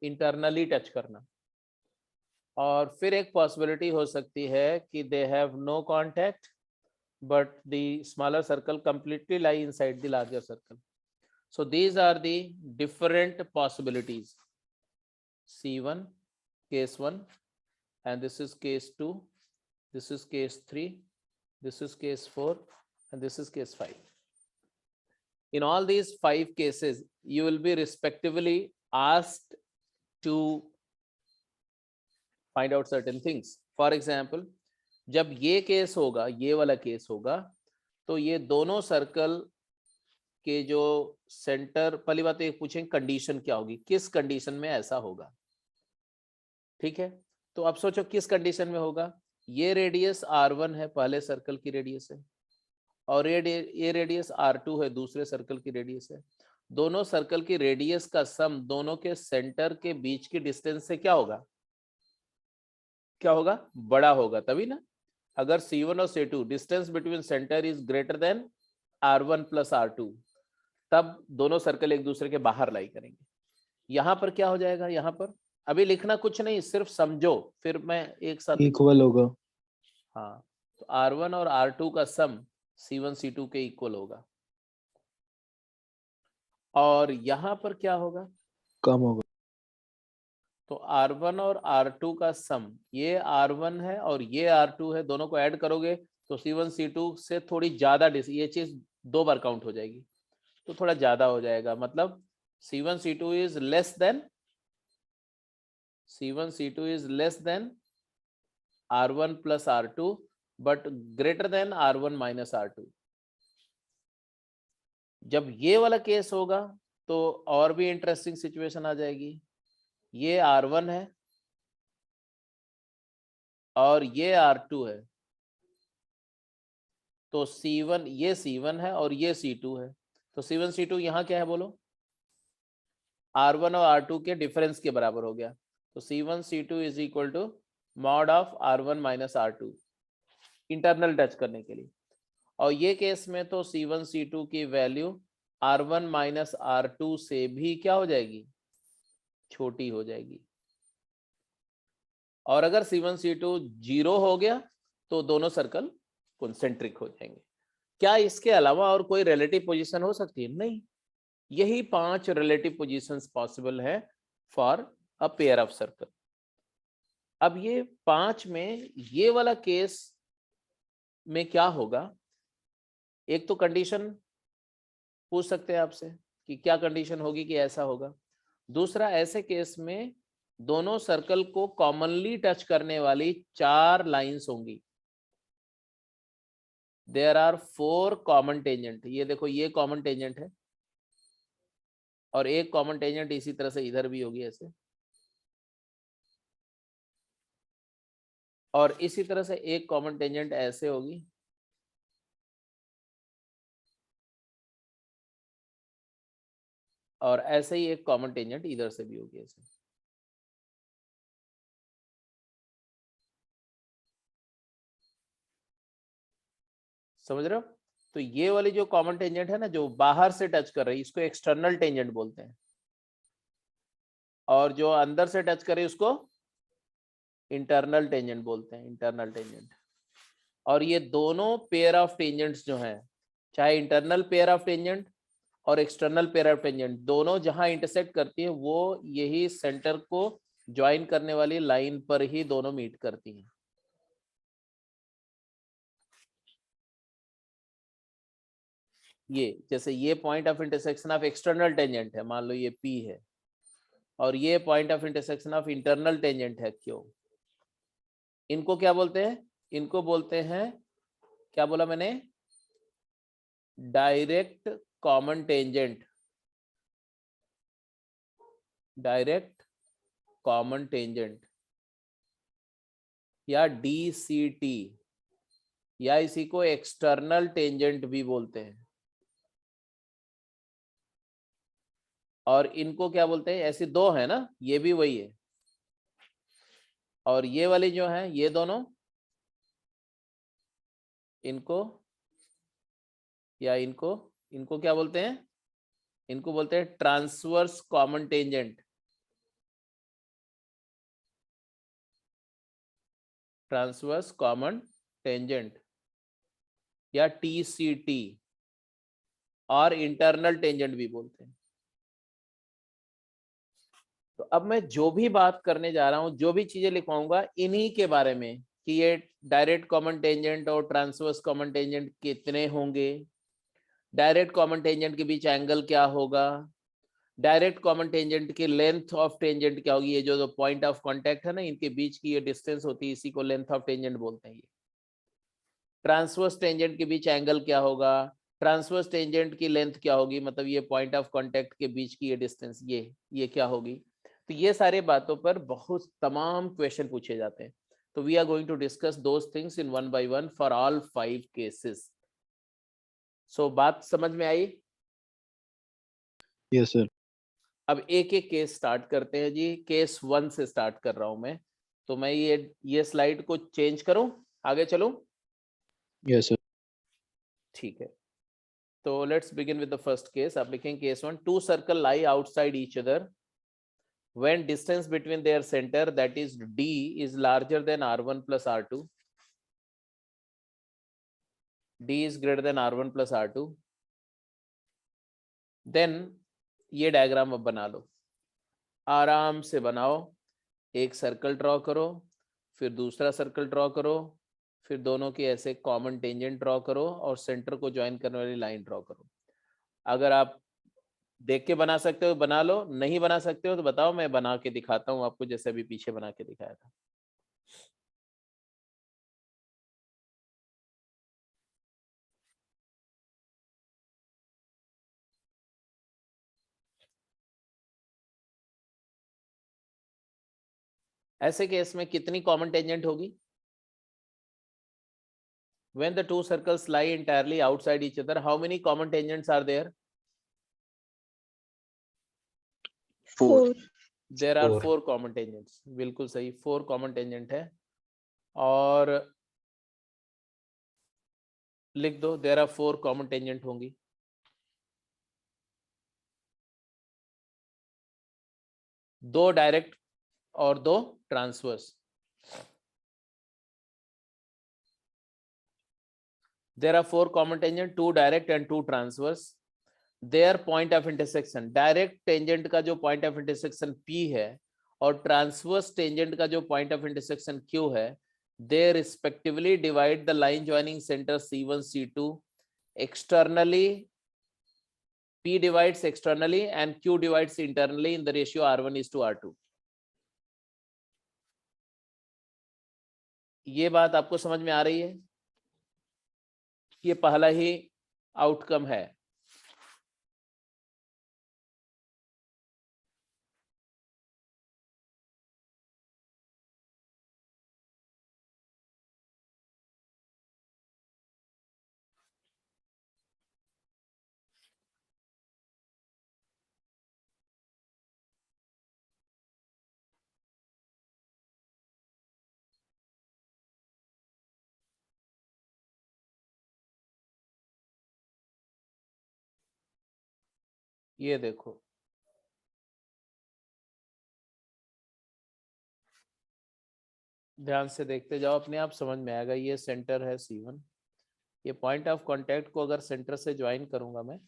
internally touch करना। और फिर एक पॉसिबिलिटी हो सकती है कि they have no contact but the smaller circle completely lie inside the larger circle. So these are the different possibilities. C1 case 1 and this is case 2, this is case 3, this is case 4 and this is case 5. In all these 5 cases you will be respectively asked to find out certain things. For example, जब ये case होगा, ये वाला case होगा, तो ये दोनों circle के जो सेंटर, पहली बात तो ये पूछेंगे कंडीशन क्या होगी, किस कंडीशन में ऐसा होगा। ठीक है, तो अब सोचो किस कंडीशन में होगा। ये रेडियस R1 है, पहले सर्कल की रेडियस है, और ये रेडियस R2 है, दूसरे सर्कल की रेडियस है। दोनों सर्कल की रेडियस का सम दोनों के सेंटर के बीच की डिस्टेंस से क्या होगा, क्या होगा, बड़ा होगा, तभी ना। अगर C1 और C2 distance between centre is greater than R1 plus R2, तब दोनों सर्कल एक दूसरे के बाहर लाई करेंगे। यहां पर क्या हो जाएगा, यहां पर अभी लिखना कुछ नहीं, सिर्फ समझो, फिर मैं एक साथ इक्वल होगा। हाँ, तो R1 और R2 का सम C1 C2 के इक्वल होगा। और यहां पर क्या होगा, कम होगा। तो R1 और R2 का सम, ये R1 है और ये R2 है, दोनों को ऐड करोगे तो C1 C2 से थोड़ी ज्यादा, ये चीज 2 बार काउंट हो जाएगी, तो थोड़ा ज्यादा हो जाएगा। मतलब C1 C2 is less than, C1 C2 is less than R1 plus R2 but greater than R1 minus R2। जब ये वाला केस होगा तो और भी इंटरेस्टिंग सिचुएशन आ जाएगी। ये R1 है और ये R2 है, तो C1, ये C1 है और ये C2 है, तो C1 C2 यहाँ क्या है बोलो, R1 और R2 के डिफरेंस के बराबर हो गया। तो C1 C2 is equal to mod of R1 minus R2 internal touch करने के लिए। और ये केस में तो C1 C2 की वैल्यू R1 माइनस R2 से भी क्या हो जाएगी, छोटी हो जाएगी। और अगर C1 C2 जीरो हो गया तो दोनों सर्कल कॉन्सेंट्रिक हो जाएंगे। क्या इसके अलावा और कोई रिलेटिव पोजीशन हो सकती है? नहीं, यही 5 रिलेटिव पोजीशंस पॉसिबल है for a pair of circle. अब ये 5 में ये वाला केस में क्या होगा, एक तो कंडीशन पूछ सकते हैं आपसे कि क्या कंडीशन होगी कि ऐसा होगा। दूसरा, ऐसे केस में दोनों सर्कल को कॉमनली टच करने वाली 4 लाइंस होंगी। There are 4 common tangent. ये देखो, ये कॉमन टेंजेंट है और एक कॉमन टेंजेंट इसी तरह से इधर भी होगी ऐसे, और इसी तरह से एक कॉमन टेंजेंट ऐसे होगी, और ऐसे ही एक कॉमन टेंजेंट इधर से भी होगी ऐसे। समझ रहे हो? तो ये वाली जो कॉमन टेंजेंट है ना, जो बाहर से टच कर रही है, इसको एक्सटर्नल टेंजेंट बोलते हैं, और जो अंदर से टच करे उसको इंटरनल टेंजेंट बोलते हैं, इंटरनल टेंजेंट। और ये दोनों पेयर ऑफ टेंजेंट्स जो हैं, चाहे इंटरनल पेयर ऑफ टेंजेंट और एक्सटर्नल पेयर ऑफ टेंजेंट, दोनों जहां इंटरसेक्ट करती है वो यही सेंटर को ज्वाइन करने वाली लाइन पर ही दोनों मीट करती हैं। ये जैसे ये point of intersection of external tangent है, मान लो ये P है, और ये point of intersection of internal tangent है Q। इनको क्या बोलते हैं? इनको बोलते हैं, क्या बोला मैंने, direct common tangent, direct common tangent या DCT, या इसी को एक्सटर्नल टेंजेंट भी बोलते हैं। और इनको क्या बोलते हैं? ऐसे दो है ना, ये भी वही है, और ये वाली जो है, ये दोनों, इनको या इनको क्या बोलते हैं? इनको बोलते हैं transverse common tangent, transverse common tangent या TCT, और इंटरनल टेंजेंट भी बोलते हैं। तो अब मैं जो भी बात करने जा रहा हूं, जो भी चीजें लिखवाऊंगा, इन्हीं के बारे में, कि ये डायरेक्ट कॉमन टेंजेंट और ट्रांसवर्स कॉमन टेंजेंट कितने होंगे, डायरेक्ट कॉमन टेंजेंट के बीच एंगल क्या होगा, डायरेक्ट कॉमन टेंजेंट की लेंथ ऑफ टेंजेंट क्या होगी, ये जो पॉइंट ऑफ कांटेक्ट है ना, इनके बीच की ये डिस्टेंस होती है, इसी को लेंथ ऑफ टेंजेंट बोलते हैं। ये ट्रांसवर्स टेंजेंट के बीच एंगल क्या होगा, ट्रांसवर्स टेंजेंट की लेंथ क्या होगी, मतलब ये पॉइंट ऑफ कांटेक्ट के बीच की ये डिस्टेंस, ये क्या होगी। तो ये सारे बातों पर बहुत तमाम क्वेश्चन पूछे जाते हैं। तो we are going to discuss those things in 1 by 1 for all 5 cases. So बात समझ में आई? Yes sir. अब एक एक केस स्टार्ट करते हैं जी। केस 1 से स्टार्ट कर रहा हूं मैं, तो मैं ये स्लाइड को चेंज करूं, आगे चलूं? Yes sir. ठीक है, तो let's begin with the first case. आप लिखेंगे case 1, two circle lie outside each other when distance between their center, that is D, is larger than R1 plus R2, D is greater than R1 plus R2, then ये diagram अब बना लो, आराम से बनाओ। एक circle draw करो, फिर दूसरा सर्कल ड्रॉ करो, फिर दोनों के ऐसे कॉमन टेंजेंट ड्रॉ करो, और सेंटर को ज्वाइन करने वाली लाइन ड्रॉ करो। अगर आप देख के बना सकते हो बना लो, नहीं बना सकते हो तो बताओ, मैं बना के दिखाता हूँ आपको, जैसे अभी पीछे बना के दिखाया था। ऐसे केस में कितनी कॉमन टेंजेंट होगी? When the two circles lie entirely outside each other, how many common tangents are there? 4 there are Four. 4 common tangents, बिल्कुल सही, 4 कॉमन टेंजेंट है। और लिख दो देयर आर 4 कॉमन टेंजेंट होंगी। दो डायरेक्ट और दो transverse. There are 4 common tangent, 2 direct and 2 transverse. Their point of intersection, direct tangent का जो point of intersection P है और transverse tangent का जो point of intersection Q है, they respectively divide the line joining center C1 C2 externally. P divides externally and Q divides internally in the ratio R1 is to R2. ये बात आपको समझ में आ रही है? ये पहला ही आउटकम है। ये देखो, ध्यान से देखते जाओ, अपने आप समझ में आएगा। ये सेंटर है C1, ये पॉइंट ऑफ कांटेक्ट को अगर सेंटर से ज्वाइन करूंगा मैं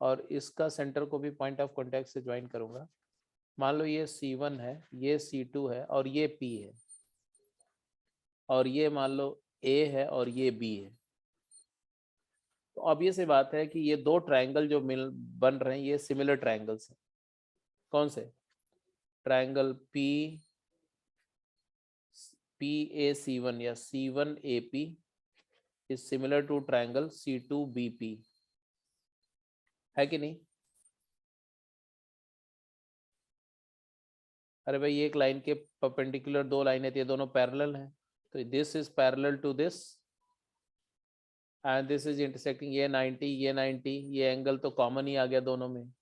और इसका सेंटर को भी पॉइंट ऑफ कांटेक्ट से ज्वाइन करूंगा, मान लो ये C1 है, ये C2 है और ये P है, और ये मान लो A है और ये B है। तो ऑब्वियस सी बात है कि ये दो ट्रायंगल जो बन रहे हैं ये सिमिलर ट्रायंगल्स हैं। कौन से? ट्रायंगल PAC1 या C1AP is similar to triangle C2BP, है कि नहीं? अरे भाई एक लाइन के परपेंडिकुलर दो लाइनें थी, ये दोनों पैरेलल हैं, तो this is parallel to this and this is intersecting. ये 90, ये 90, ये एंगल तो कॉमन ही आ गया दोनों में,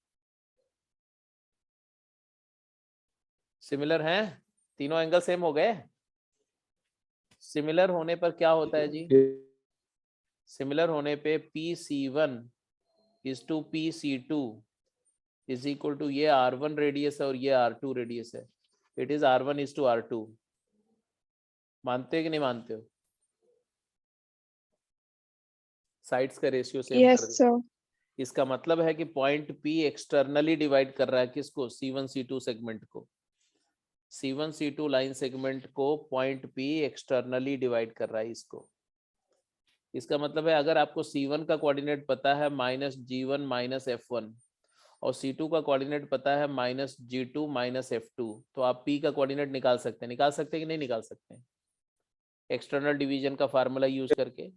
सिमिलर हैं, तीनों एंगल सेम हो गए। सिमिलर होने पर क्या होता है जी? सिमिलर होने पे PC1 is to PC2 is equal to ये R1 रेडियस है और ये R2 रेडियस है, it is R1 is to R2। मानते हो कि नहीं मानते हो? साइड्स का रेशियो सेम yes कर दो। sir इसका मतलब है कि पॉइंट P एक्सटर्नली डिवाइड कर रहा है किसको? C1 C2 सेगमेंट को। C1 C2 लाइन सेगमेंट को पॉइंट P एक्सटर्नली डिवाइड कर रहा है इसको। इसका मतलब है अगर आपको C1 का कोऑर्डिनेट पता है -G1 - F1 और C2 का कोऑर्डिनेट पता है -G2 - F2, तो आप P का कोऑर्डिनेट निकाल सकते हैं। निकाल सकते हैं कि नहीं निकाल सकते हैं? एक्सटर्नल डिवीजन का फार्मूला यूज करके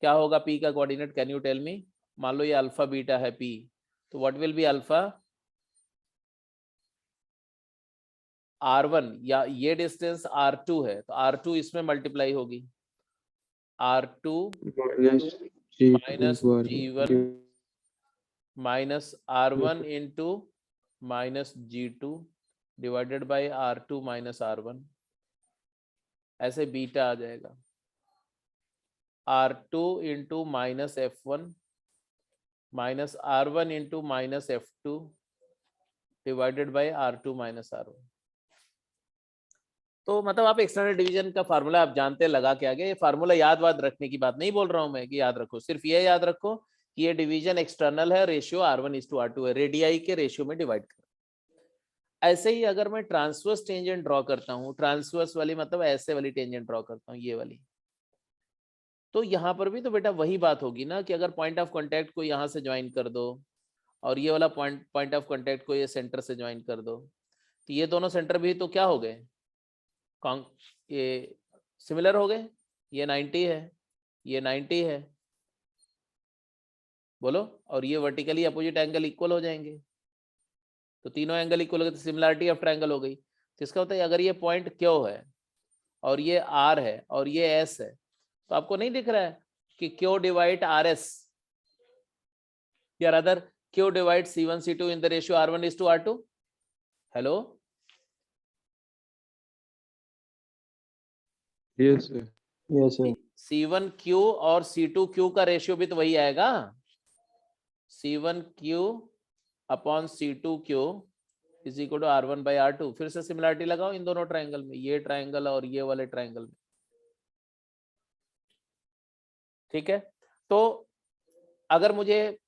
क्या होगा P का coordinate? Can you tell me? मान लो ये अल्फा बीटा है P, तो what will be alpha? R1 या ये डिस्टेंस R2 है, तो R2 इसमें मल्टीप्लाई होगी, R2 minus G1 -R1 into -G2 divided by R2 - R1, ऐसे बीटा आ जाएगा। R2 into -F1 -R1 into -F2 divided by R2 - R1। तो मतलब आप एक्सटर्नल डिवीजन का फार्मूला आप जानते लगा के आगे। ये फार्मूला याद वाद रखने की बात नहीं बोल रहा हूं मैं कि याद रखो, सिर्फ ये याद रखो कि ये डिवीजन एक्सटर्नल है, ratio R1 is to R2 है, रेडियाई के रेशियो में डिवाइड कर। ऐसे ही अगर मैं ट्रांसवर्स टेंजेंट ड्रॉ करता हूँ, ट्रांसवर्स वाली मतलब ऐसे वाली टेंजेंट ड्रॉ करता हूँ, ये वाली, तो यहाँ पर भी तो बेटा वही बात होगी ना कि अगर पॉइंट ऑफ कांटेक्ट को यहाँ से ज्वाइन कर दो और ये वाला पॉइंट ऑफ कांटेक्ट को ये सेंटर से ज्वाइन कर दो, तो ये दोनों सेंटर भी तो क्या हो गए? ये सिमिलर हो गए। ये 90 है, ये 90 है, बोलो, और ये वर्टिकली अपोजिट एंगल इक्वल हो जाएंगे, तो तीनों एंगल इक्वल हो गए, तो सिमिलरिटी ऑफ ट्रायंगल हो गई। तो इसका होता है अगर ये पॉइंट Q है और ये R है और ये S है, तो आपको नहीं दिख रहा है कि Q डिवाइड RS, या other Q divides C1 C2 in the ratio R1 is to R2. Hello. Yes, sir. Yes, sir. C1Q और C2Q का रेशियो भी तो वही आएगा, C1Q upon C2Q is equal to R1 by R2। फिर से similarity लगाओ इन दोनों ट्राइंगल में, ये ट्राइंगल और ये वाले ट्राइंगल में, ठीक है। तो अगर मुझे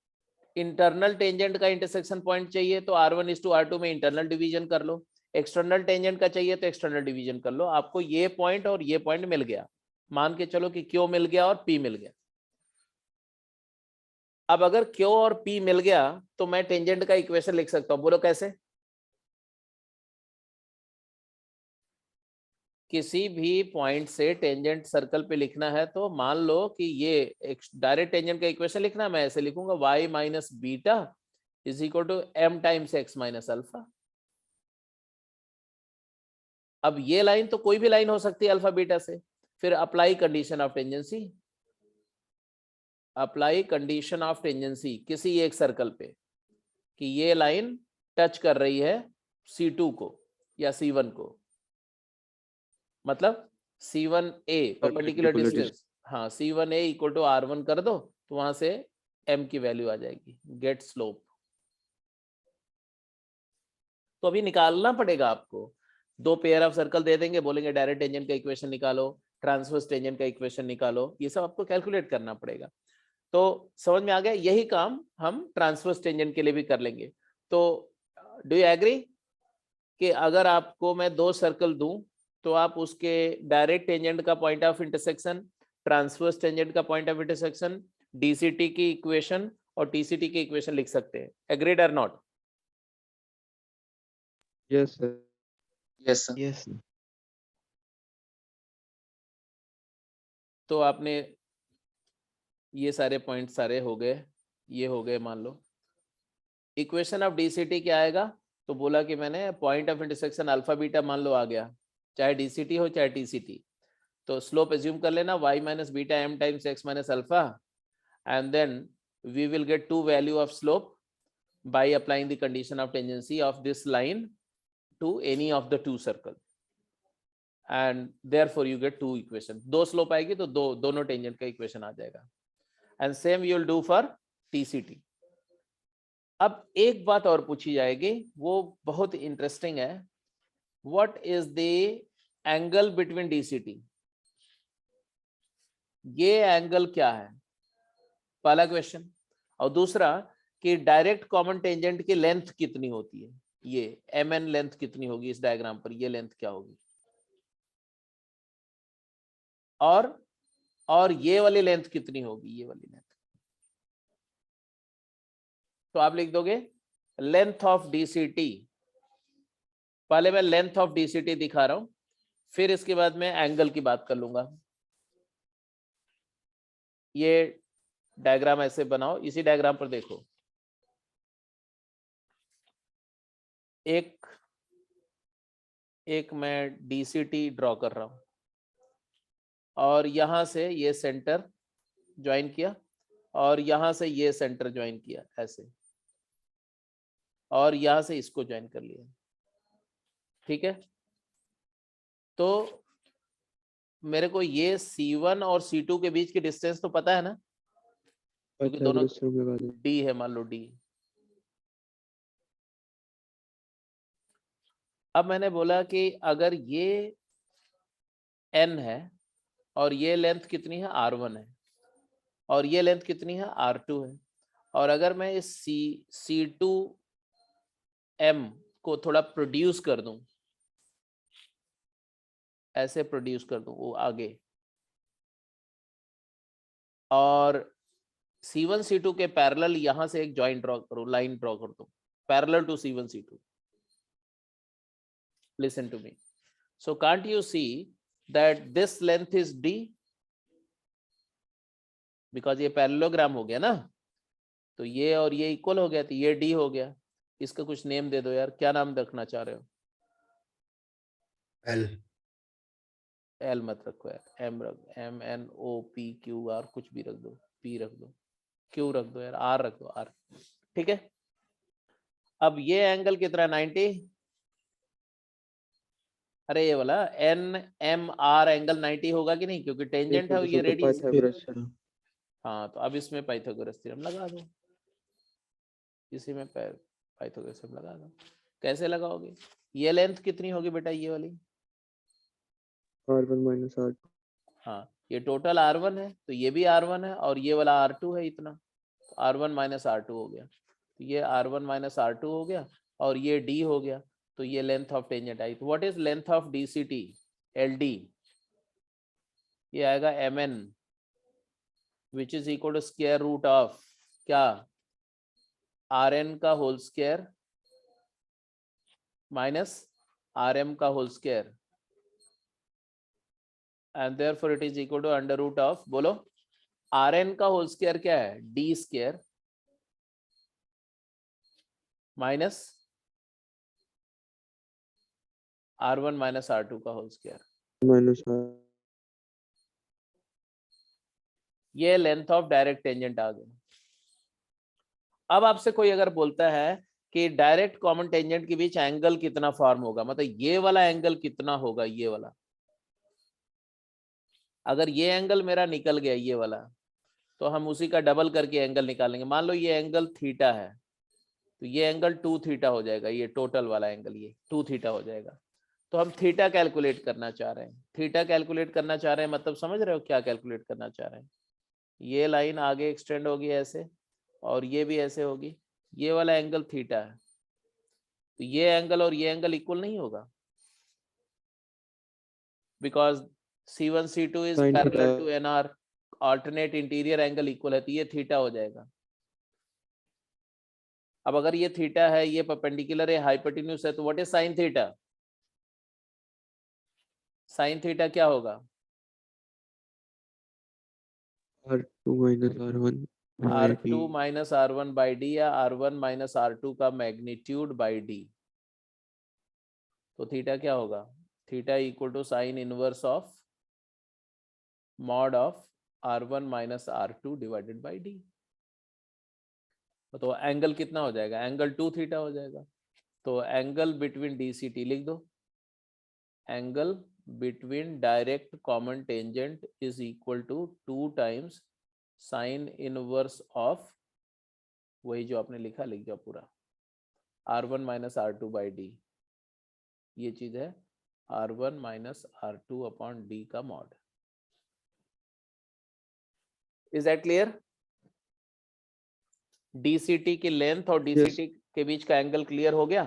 इंटरनल टेंजेंट का इंटरसेक्शन पॉइंट चाहिए तो R1 इज टू R2 में इंटरनल डिवीजन कर लो, एक्सटर्नल टेंजेंट का चाहिए तो एक्सटर्नल डिवीजन कर लो। आपको ये पॉइंट और ये पॉइंट मिल गया, मान के चलो कि Q मिल गया और P मिल गया। अब अगर Q और P मिल गया तो मैं टेंजेंट का इक्वेशन लिख सकता हूं, बोलो कैसे। किसी भी पॉइंट से टेंजेंट सर्कल पे लिखना है तो मान लो कि ये डायरेक्ट टेंजेंट का इक्वेशन लिखना है, मैं ऐसे लिखूंगा y minus beta is equal to m times x minus alpha. अब ये लाइन तो कोई भी लाइन हो सकती है अल्फा बीटा से, फिर apply condition of tangency, apply condition of tangency किसी एक सर्कल पे कि ये लाइन टच कर रही है C2 को या C1 को, मतलब C1A परपेंडिकुलर डिस्टेंस, हाँ C1A इक्वल टू R1 कर दो तो वहां से m की वैल्यू आ जाएगी, गेट स्लोप। तो अभी निकालना पड़ेगा आपको, दो पेयर ऑफ सर्कल दे देंगे, बोलेंगे डायरेक्ट टेंजेंट का इक्वेशन निकालो, ट्रांसवर्स टेंजेंट का इक्वेशन निकालो, ये सब आपको कैलकुलेट करना पड़ेगा। तो समझ में आ गया, यही काम हम ट्रांसवर्स टेंजेंट के लिए भी कर लेंगे। तो डू यू एग्री कि अगर आपको मैं दो सर्कल दूं तो आप उसके डायरेक्ट टेंजेंट का point of intersection, transverse tangent का पॉइंट ऑफ इंटरसेक्शन, डीसीटी की इक्वेशन और टीसीटी की इक्वेशन लिख सकते हैं, एग्रीड और not? Yes, sir. Yes, sir. Yes, sir. तो आपने ये सारे पॉइंट सारे हो गए, ये हो गए। मान लो इक्वेशन ऑफ डीसीटी क्या आएगा, तो बोला कि मैंने point of intersection alpha beta मान लो आ गया, चाहे डीसीटी हो चाहे टीसीटी। तो स्लोप एज्यूम कर लेना y minus beta m times x minus alpha, and then we will get two value of slope by applying the condition of tangency of this line to any of the two circle, and therefore you get two equation। दो slope आएगी तो दोनों tangent का equation आ जाएगा, and same you will do for TCT. अब एक बात और पूछी जाएगी, वो बहुत इंटरेस्टिंग है, what is the angle between DCT, ये एंगल क्या है, पहला क्वेश्चन। और दूसरा कि डायरेक्ट कॉमन टेंजेंट की लेंथ कितनी होती है, ये mn लेंथ कितनी होगी इस डायग्राम पर, ये लेंथ क्या होगी, और ये वाली लेंथ कितनी होगी, ये वाली लेंथ। तो आप लिख दोगे लेंथ ऑफ डीसीटी, पहले मैं लेंथ ऑफ डीसीटी दिखा रहा हूं, फिर इसके बाद मैं एंगल की बात कर लूंगा। ये डायग्राम ऐसे बनाओ, इसी डायग्राम पर देखो, एक मैं डीसीटी ड्रॉ कर रहा हूं और यहां से ये सेंटर ज्वाइन किया और यहां से ये सेंटर ज्वाइन किया ऐसे, और यहां से इसको ज्वाइन कर लिया, ठीक है। तो मेरे को ये C1 और C2 के बीच की डिस्टेंस तो पता है ना, क्योंकि अच्छा, दोनों दूसरों के बाद D है, मान लो D। अब मैंने बोला कि अगर ये n है और ये लेंथ कितनी है R1 है और ये लेंथ कितनी है R2 है, और अगर मैं इस C2M को थोड़ा प्रोड्यूस कर दूं, ऐसे प्रोड्यूस कर दूं वो आगे, और C1 C2 के पैरेलल यहां से एक जॉइंट ड्रॉ करो, लाइन ड्रॉ कर दो parallel to C1 C2। Listen to me. So can't you see that this length is D? Because ये पैरेललोग्राम हो गया ना, तो ये और ये इक्वल हो गया, तो ये D हो गया। इसका कुछ नेम दे दो यार, क्या नाम रखना चाह रहे हो? L। L मत रखो यार, M रख, MNOPQR कुछ भी रख दो, P रख दो, Q रख दो यार, R रख दो, R। ठीक है। अब ये एंगल कितना 90, अरे ये वाला NMR एंगल 90 होगा कि नहीं, क्योंकि टेंजेंट है और ये रेडियस है। पाइथागोरस है। हाँ तो अब इसमें पाइथागोरस थ्योरम लगा दो, इसी में पाइथागोरस थ्योरम लगा दो। कैसे लगाओगे? ये लेंथ कितनी होगी बेटा ये वाली? R1 minus R2। हाँ ये टोटल R1 है, तो ये भी R1 है और ये वाला R2 है इतना, तो R1 माइनस R2 हो गया, तो ये R1 माइनस R2 हो गया और ये D हो गया, तो ये लेंथ ऑफ टेंजेंट आई। तो what is length of DCT LD? ये आएगा MN which is equal to square root of क्या, RN का होल स्क्वायर माइनस RM का whole square, and therefore it is equal to under root of, बोलो RN का whole square क्या है, D square minus R1 minus R2 का whole square. Minus R। ये length of direct tangent आ गया। अब आपसे कोई अगर बोलता है कि डायरेक्ट कॉमन टेंजेंट के बीच एंगल कितना फॉर्म होगा, मतलब ये वाला एंगल कितना होगा, ये वाला, अगर ये एंगल मेरा निकल गया ये वाला, तो हम उसी का डबल करके एंगल निकालेंगे। मान लो ये एंगल थीटा है, तो ये एंगल 2 थीटा हो जाएगा, ये टोटल वाला एंगल ये 2 थीटा हो जाएगा। तो हम थीटा कैलकुलेट करना चाह रहे हैं, थीटा कैलकुलेट करना चाह रहे हैं, मतलब समझ रहे हो क्या कैलकुलेट करना चाह रहे हैं? ये लाइन आगे एक्सटेंड होगी ऐसे और ये भी ऐसे होगी, ये वाला एंगल थीटा है, तो ये एंगल और ये एंगल इक्वल नहीं होगा, because C1 C2 is Sin parallel theta। To NR, alternate interior angle equal है, तो ये थीटा हो जाएगा। अब अगर ये थीटा है, ये परपेंडिकुलर है, हाइपोटेन्यूज है, तो what is sine theta? Sine theta क्या होगा? R2 minus R1 by D। R2 minus R1 by D, या R1 माइनस R2 का मैग्नीट्यूड बाई डी। तो थीटा क्या होगा? Theta equal to sine inverse of mod of R1 minus R2 divided by D. तो angle कितना हो जाएगा? Angle 2 theta हो जाएगा। तो एंगल बिटवीन DCT लिख दो, angle between direct common tangent is equal to 2 times sine inverse of, वही जो आपने लिखा लिख जाओ पूरा, R1 minus R2 by D, ये चीज है R1 minus R2 upon D का mod. Is that clear? DCT की लेंथ और DCT के बीच का एंगल क्लियर हो गया?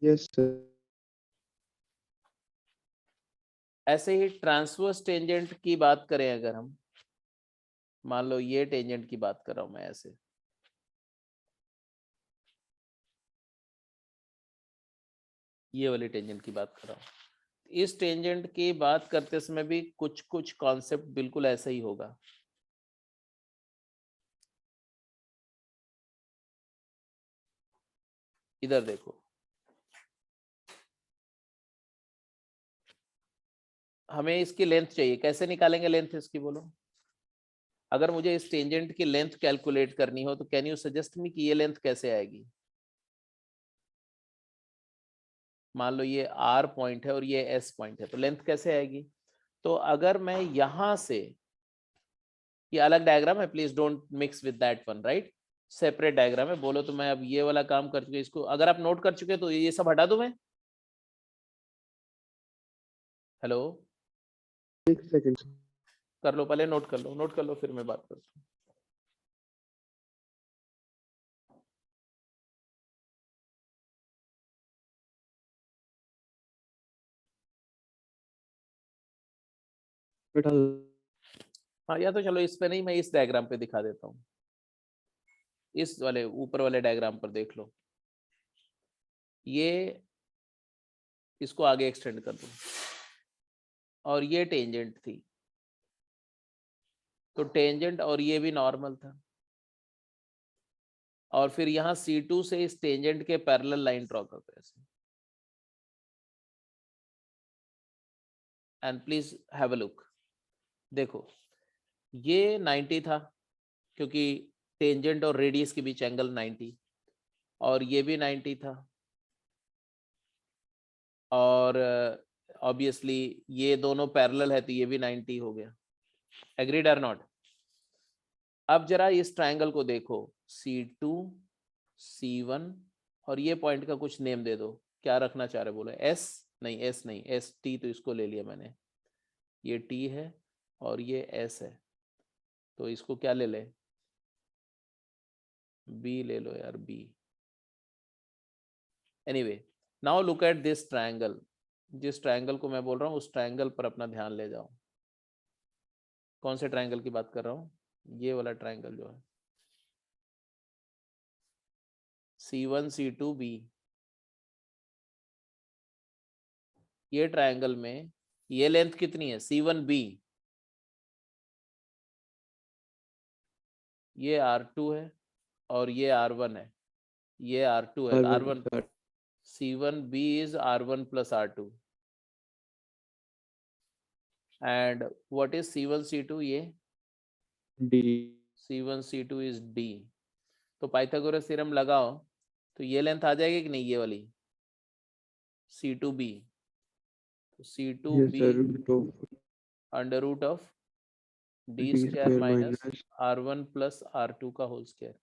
Yes sir. ऐसे ही ट्रांसवर्स टेंजेंट की बात करें अगर हम, मान लो ये टेंजेंट की बात कर रहा हूं मैं, ऐसे ये वाली टेंजेंट की बात कर रहा हूं। इस टेंजेंट की बात करते समय भी कुछ कुछ कॉन्सेप्ट बिल्कुल ऐसा ही होगा। इधर देखो, हमें इसकी लेंथ चाहिए, कैसे निकालेंगे लेंथ इसकी, बोलो? अगर मुझे इस टेंजेंट की लेंथ कैलकुलेट करनी हो तो कैन यू सजेस्ट मी कि ये लेंथ कैसे आएगी? मान लो ये R पॉइंट है और ये S पॉइंट है, तो लेंथ कैसे आएगी? तो अगर मैं यहां से, ये अलग डायग्राम है, please don't mix with that one, right? Separate diagram है। बोलो तो मैं अब ये वाला काम कर चुके, इसको अगर आप नोट कर चुके तो ये सब हटा दूं मैं? हेलो, एक सेकंड। कर लो, पहले नोट कर लो, नोट कर लो, फिर मैं बात करता हूँ। बैठा दो। हाँ, या तो चलो इस पे नहीं, मैं इस डायग्राम पे दिखा देता हूँ। इस वाले ऊपर वाले डायग्राम पर देख लो, ये इसको आगे एक्सटेंड कर दो और ये टेंजेंट थी, तो टेंजेंट और ये भी नॉर्मल था, और फिर यहाँ C2 से इस टेंजेंट के पैरेलल लाइन ड्रॉ करते हैं ऐसे। And please have a look, देखो ये 90 था क्योंकि टेंजेंट और रेडियस के बीच एंगल 90, और ये भी 90 था, और ऑब्वियसली ये दोनों पैरेलल है तो ये भी 90 हो गया। एग्रीड और नॉट? अब जरा इस ट्रायंगल को देखो, C2 C1, और ये पॉइंट का कुछ नेम दे दो, क्या रखना चाह रहे बोलो? S नहीं, ST तो इसको ले लिया मैंने, ये T है और ये S है, तो इसको क्या ले ले? B ले लो यार, B। Anyway, now look at this triangle. जिस ट्रायंगल को मैं बोल रहा हूँ उस ट्रायंगल पर अपना ध्यान ले जाओ। कौन से ट्रायंगल की बात कर रहा हूँ? ये वाला ट्रायंगल जो है C1 C2 B। ये ट्रायंगल में ये लेंथ कितनी है? C1B, ये R2 है और ये R1 है, ये R2 है, R1। C1B is R1 plus R2, and what is C1 C2? ये D C1 C2 is D। तो पाइथागोरस थ्योरम लगाओ तो ये लेंथ आ जाएगी कि नहीं, ये वाली C2B। तो yes C2B sir, root of under root of D D square square minus minus R1 plus R2 का होल स्क्वायर।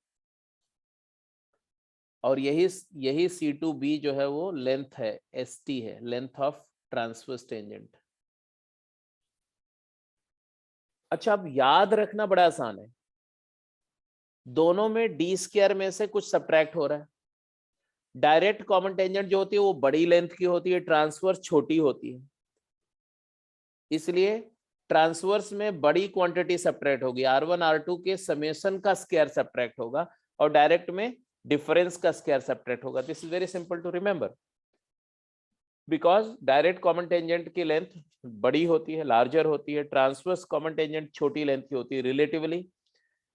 और यही C2B जो है वो लेंथ है, ST है, लेंथ ऑफ ट्रांसवर्स टेंजेंट। अच्छा, अब याद रखना बड़ा आसान है, दोनों में D स्क्वायर में से कुछ सब्ट्रैक्ट हो रहा है। डायरेक्ट कॉमन टेंजेंट जो होती है वो बड़ी लेंथ की होती है, ट्रांसवर्स छोटी होती है, इसलिए ट्रांसवर्स में बड़ी क्वांटिटी सब्ट्रैक्ट होगी, R1 R2 के समेशन का स्क्वायर सब्ट्रैक्ट होगा, और डायरेक्ट में डिफरेंस का स्क्वायर सब्ट्रैक्ट होगा। This is very simple to remember, because direct common tangent की लेंथ बड़ी होती है, लार्जर होती है, ट्रांसवर्स कॉमन टेंजेंट छोटी लेंथ की होती है रिलेटिवली,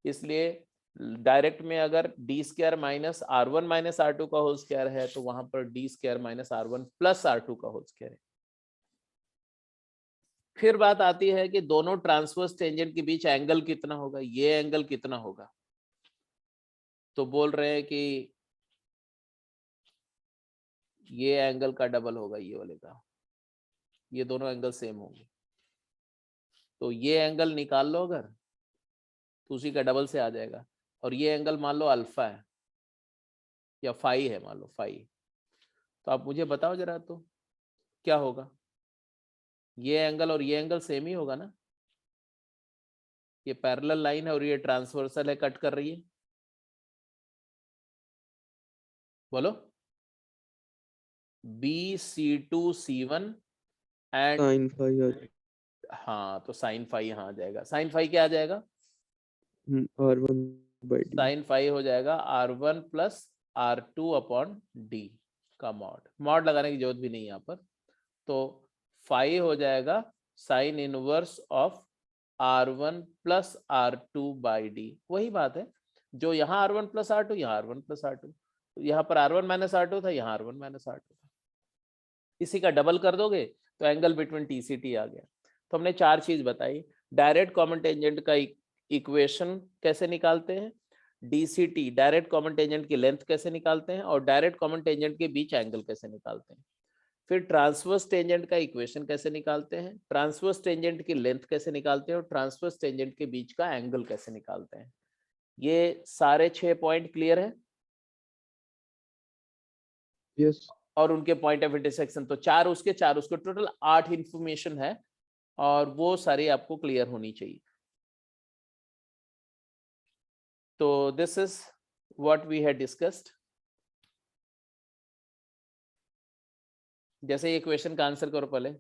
इसलिए डायरेक्ट में अगर D square minus R1 minus R2 का होल स्क्वायर है तो वहां पर D square minus R1 plus R2 का होल स्क्वायर है। फिर बात आती है कि दोनों ट्रांसवर्स टेंजेंट के बीच एंगल कितना होगा, ये एंगल कितना होगा? तो बोल रहे हैं कि ये एंगल का डबल होगा ये वाले का, ये दोनों एंगल सेम होंगे, तो ये एंगल निकाल लो अगर तो उसी का डबल से आ जाएगा, और ये एंगल मान लो अल्फा है या फाई है, मान लो फाई, तो आप मुझे बताओ जरा तो क्या होगा? ये एंगल और ये एंगल सेम ही होगा ना, ये पैरेलल लाइन है और ये ट्रांसवर्सल है, कट कर रही है, बोलो। BC2 C1 and sin phi हाँ, तो साइन फाई यहाँ आ जाएगा, साइन फाई क्या आ जाएगा? R1 by D sine phi हो जाएगा R1 plus R2 upon D का मॉड। मॉड लगाने की जरूरत भी नहीं यहाँ पर, तो फाई हो जाएगा sign inverse of R1 plus R2 by D। वही बात है जो यहाँ R1 प्लस R2, यहाँ R1 प्लस R2, यहाँ पर R1 माइनस R2 था, यहाँ R1 माइनस R2 था, इसी का डबल कर दोगे तो एंगल बिटवीन TCT आ गया। तो हमने चार चीज बताई, डायरेक्ट कॉमन टेंजेंट का इक्वेशन कैसे निकालते हैं, DCT डायरेक्ट कॉमन टेंजेंट की लेंथ कैसे निकालते हैं, और डायरेक्ट कॉमन टेंजेंट के बीच एंगल कैसे निकालते हैं, फिर ट्रांसवर्स टेंजेंट का इक्वेशन कैसे निकालते हैं, ट्रांसवर्स टेंजेंट की लेंथ कैसे निकालते हैं, और ट्रांसवर्स टेंजेंट के बीच का एंगल कैसे निकालते हैं। ये सारे 6 पॉइंट क्लियर है? yes और उनके पॉइंट ऑफ इंटरसेक्शन, तो चार उसके टोटल 8 इंफॉर्मेशन है, और वो सारी आपको क्लियर होनी चाहिए। तो this is what we had discussed. जैसे ये क्वेश्चन का आंसर करो, पहले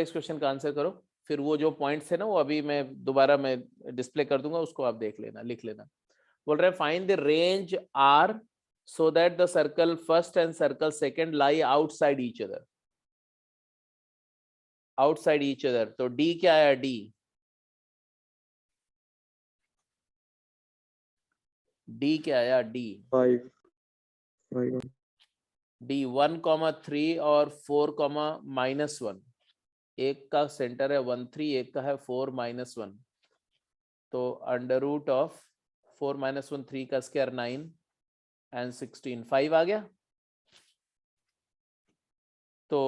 इस क्वेश्चन का आंसर करो, फिर वो जो पॉइंट्स है ना वो अभी मैं दोबारा मैं डिस्प्ले कर दूंगा, उसको आप देख लेना, लिख लेना। बोल रहे हैं find the range R so that the circle first and circle second lie outside each other, outside each other। तो D क्या आया? D क्या आया? D 5 D 1,3 और 4,-1, एक का सेंटर है 1 3, एक का है 4 -1, तो अंडर रूट ऑफ 4 - 1 3 का स्क्वायर 9 एंड 16 5 आ गया। तो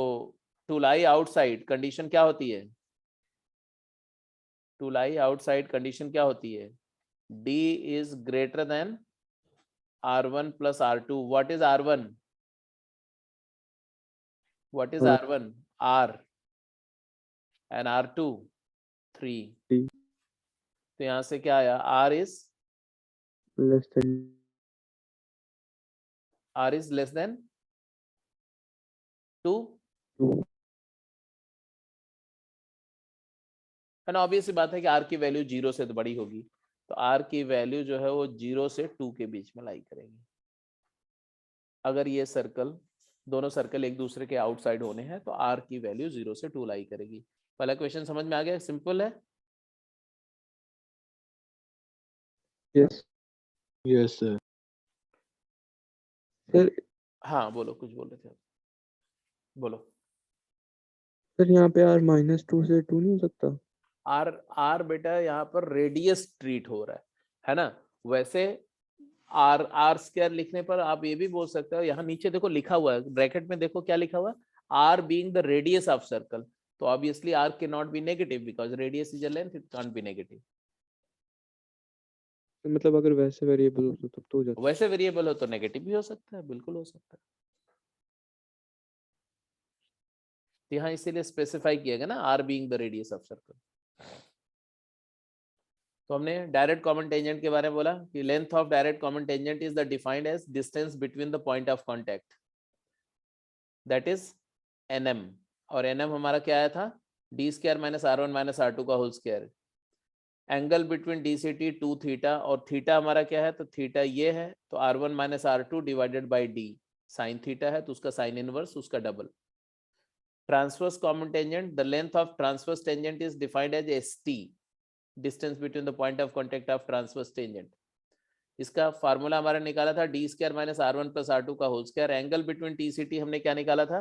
टू लाई आउटसाइड कंडीशन क्या होती है? टू लाई आउटसाइड कंडीशन क्या होती है? D is greater than R1 plus R2. What is R1? What is R. R1? R. And R2? 3. 3 तो यहाँ से क्या आया? R is less than less than 2. 2. है ना? ऑब्वियस सी बात है कि R की वैल्यू 0 से तो बड़ी होगी, तो R की वैल्यू जो है वो 0 से 2 के बीच में लाई करेगी। अगर ये सर्कल, दोनों सर्कल एक दूसरे के आउटसाइड होने हैं तो R की वैल्यू 0 से 2 लाई करेगी। पहला क्वेश्चन समझ में आ गया? सिंपल है। Yes. Yes sir. सर हाँ बोलो, कुछ बोल रहे थे, बोलो। सर यहाँ पे R -2 से 2 नहीं हो सकता? R बेटा यहाँ पर रेडियस ट्रीट हो रहा है ना? वैसे R स्क्वायर लिखने पर आप ये भी बोल सकते हो, यहाँ नीचे देखो लिखा हुआ है ब्रैकेट में, देखो क्या लिखा हुआ है, R being the radius of circle, तो obviously R cannot be negative because radius is a length, it can't be negative। तो मतलब अगर वैसे वेरिएबल हो तो तब तो हो जाता। वैसे वेरिएबल हो तो नेगेटिव भी हो सकता है, बिल्कुल हो सकता है। यहाँ इसीलिए स्पेसिफाई किया गया ना, R being the radius of circle। तो हमने डायरेक्ट कॉमन टेंजेंट के बारे में बोला कि length of direct common tangent is the defined as distance between the point of contact, that is nm, और nm हमारा क्या आया था? d square minus r1 minus r2 का whole square. Angle between DCT 2 theta, और theta हमारा क्या है? तो थीटा ये है, तो r1 minus r2 divided by d, sine theta है तो उसका साइन इनवर्स, उसका double. Transverse common tangent, the length of transverse tangent is defined as st, distance between the point of contact of transverse tangent. इसका formula हमारा निकाला था d square minus r1 plus r2 का whole square. Angle between TCT हमने क्या निकाला था?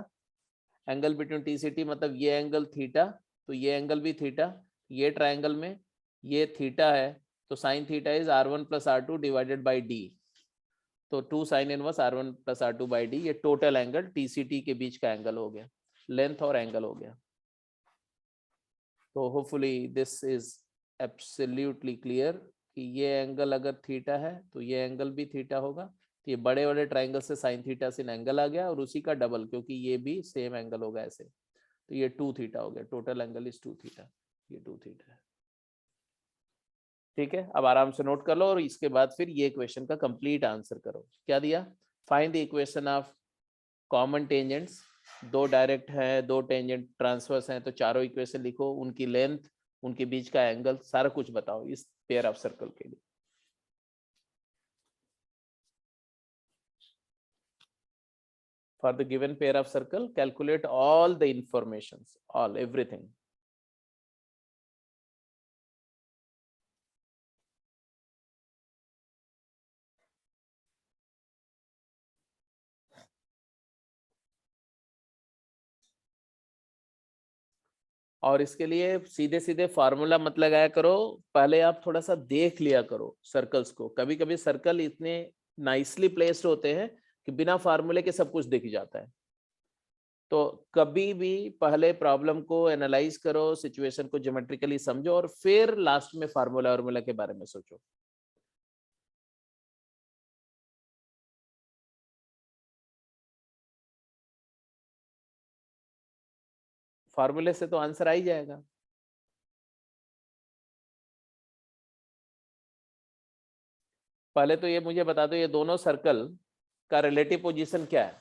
Angle between TCT मतलब ये एंगल थीटा, तो ये एंगल भी थीटा, ये ट्रायंगल में ये थीटा है, तो sine theta is r1 plus r2 divided by d, तो 2 sine inverse r1 plus r2 by d, ये टोटल एंगल TCT के बीच का एंगल हो गया, लेंथ और एंगल हो गया। तो hopefully this is absolutely clear कि ये एंगल अगर थीटा है तो ये एंगल भी थीटा होगा, तो ये बड़े बड़े ट्राइंगल से साइन थीटा से एंगल आ गया, और उसी का डबल क्योंकि ये भी सेम एंगल होगा ऐसे, तो ये 2 थीटा हो गया, टोटल एंगल इज 2 थीटा, ये 2 थीटा है। ठीक है, अब आराम से नोट कर लो, और इसके बाद फिर ये क्वेश्चन का कंप्लीट आंसर करो। क्या दिया? Find the equation of common tangents, दो डायरेक्ट है, दो टेंजेंट ट्रांसवर्स हैं, तो चारों इक्वेशन लिखो, उनकी लेंथ, उनके बीच का एंगल, सारा कुछ बताओ इस पेयर ऑफ सर्कल के लिए। For the given pair of circle, calculate all the informations, all, everything. और इसके लिए सीधे सीधे फार्मूला मत लगाया करो, पहले आप थोड़ा सा देख लिया करो सर्कल्स को। कभी कभी सर्कल इतने नाइसली प्लेस्ड होते हैं कि बिना फार्मूले के सब कुछ दिख जाता है। तो कभी भी पहले प्रॉब्लम को एनालाइज करो, सिचुएशन को ज्योमेट्रिकली समझो, और फिर लास्ट में फार्मूला के बारे में सोचो। फार्मूले से तो आंसर आ ही जाएगा। पहले तो ये मुझे बता दो, ये दोनों सर्कल का रिलेटिव पोजीशन क्या है?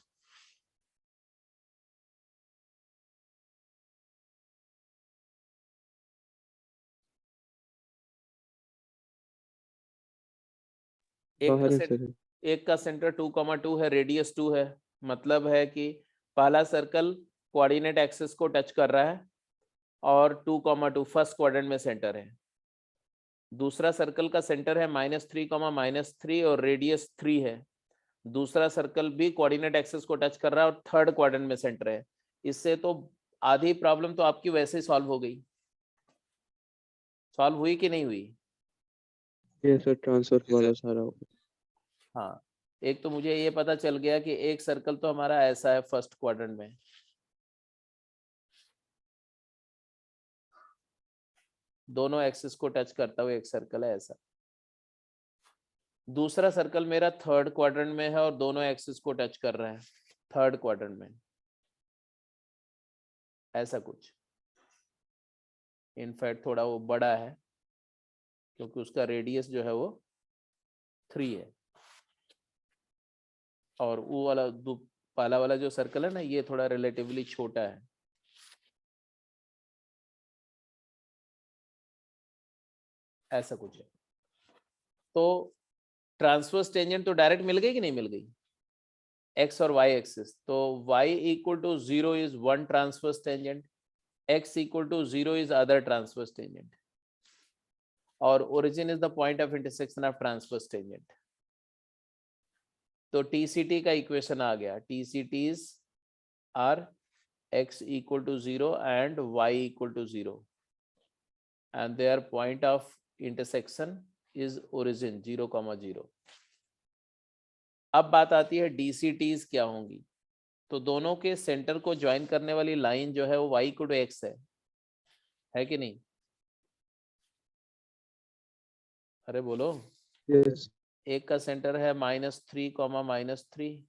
एक का सेंटर 2,2 है, रेडियस 2 है, मतलब है कि पहला सर्कल कोऑर्डिनेट एक्सिस को टच कर रहा है और 2,2 फर्स्ट क्वाड्रेंट में सेंटर है। दूसरा सर्कल का सेंटर है -3, -3 और रेडियस 3 है। दूसरा सर्कल भी कोऑर्डिनेट एक्सिस को टच कर रहा है और थर्ड क्वाड्रेंट में सेंटर है। इससे तो आधी प्रॉब्लम तो आपकी वैसे ही सॉल्व हो गई। सॉल्व हुई कि नहीं हुई? ये सर ट्रांसफर वाला सारा हाँ, एक तो मुझे ये पता चल गया कि एक सर्कल तो हमारा ऐसा है फर्स्ट क्वाड्रेंट में, दोनों एक्सिस को टच करता हुआ एक सर्कल है ऐसा। दूसरा सर्कल मेरा थर्ड क्वाड्रेंट में है और दोनों एक्सिस को टच कर रहा है थर्ड क्वाड्रेंट में, ऐसा कुछ। इनफैक्ट थोड़ा वो बड़ा है क्योंकि उसका रेडियस जो है वो 3 है, और वो वाला पहला वाला जो सर्कल है ना, ये थोड़ा रिलेटिवली छोटा है। ऐसा कुछ है। तो ट्रांसवर्स टेंजेंट तो डायरेक्ट मिल गई कि नहीं मिल गई, एक्स और वाई एक्सिस। तो y equal to 0 is one transverse tangent, x equal to 0 is other transverse tangent, और origin is the point of intersection of transverse tangent. तो TCT का इक्वेशन आ गया, TCTs are x equal to 0 and y equal to 0 and their point of intersection is origin 0, 0। अब बात आती है DCTs क्या होंगी। तो दोनों के सेंटर को ज्वाइन करने वाली लाइन जो है वो y equal to x है कि नहीं? अरे बोलो। यस एक का सेंटर है -3, -3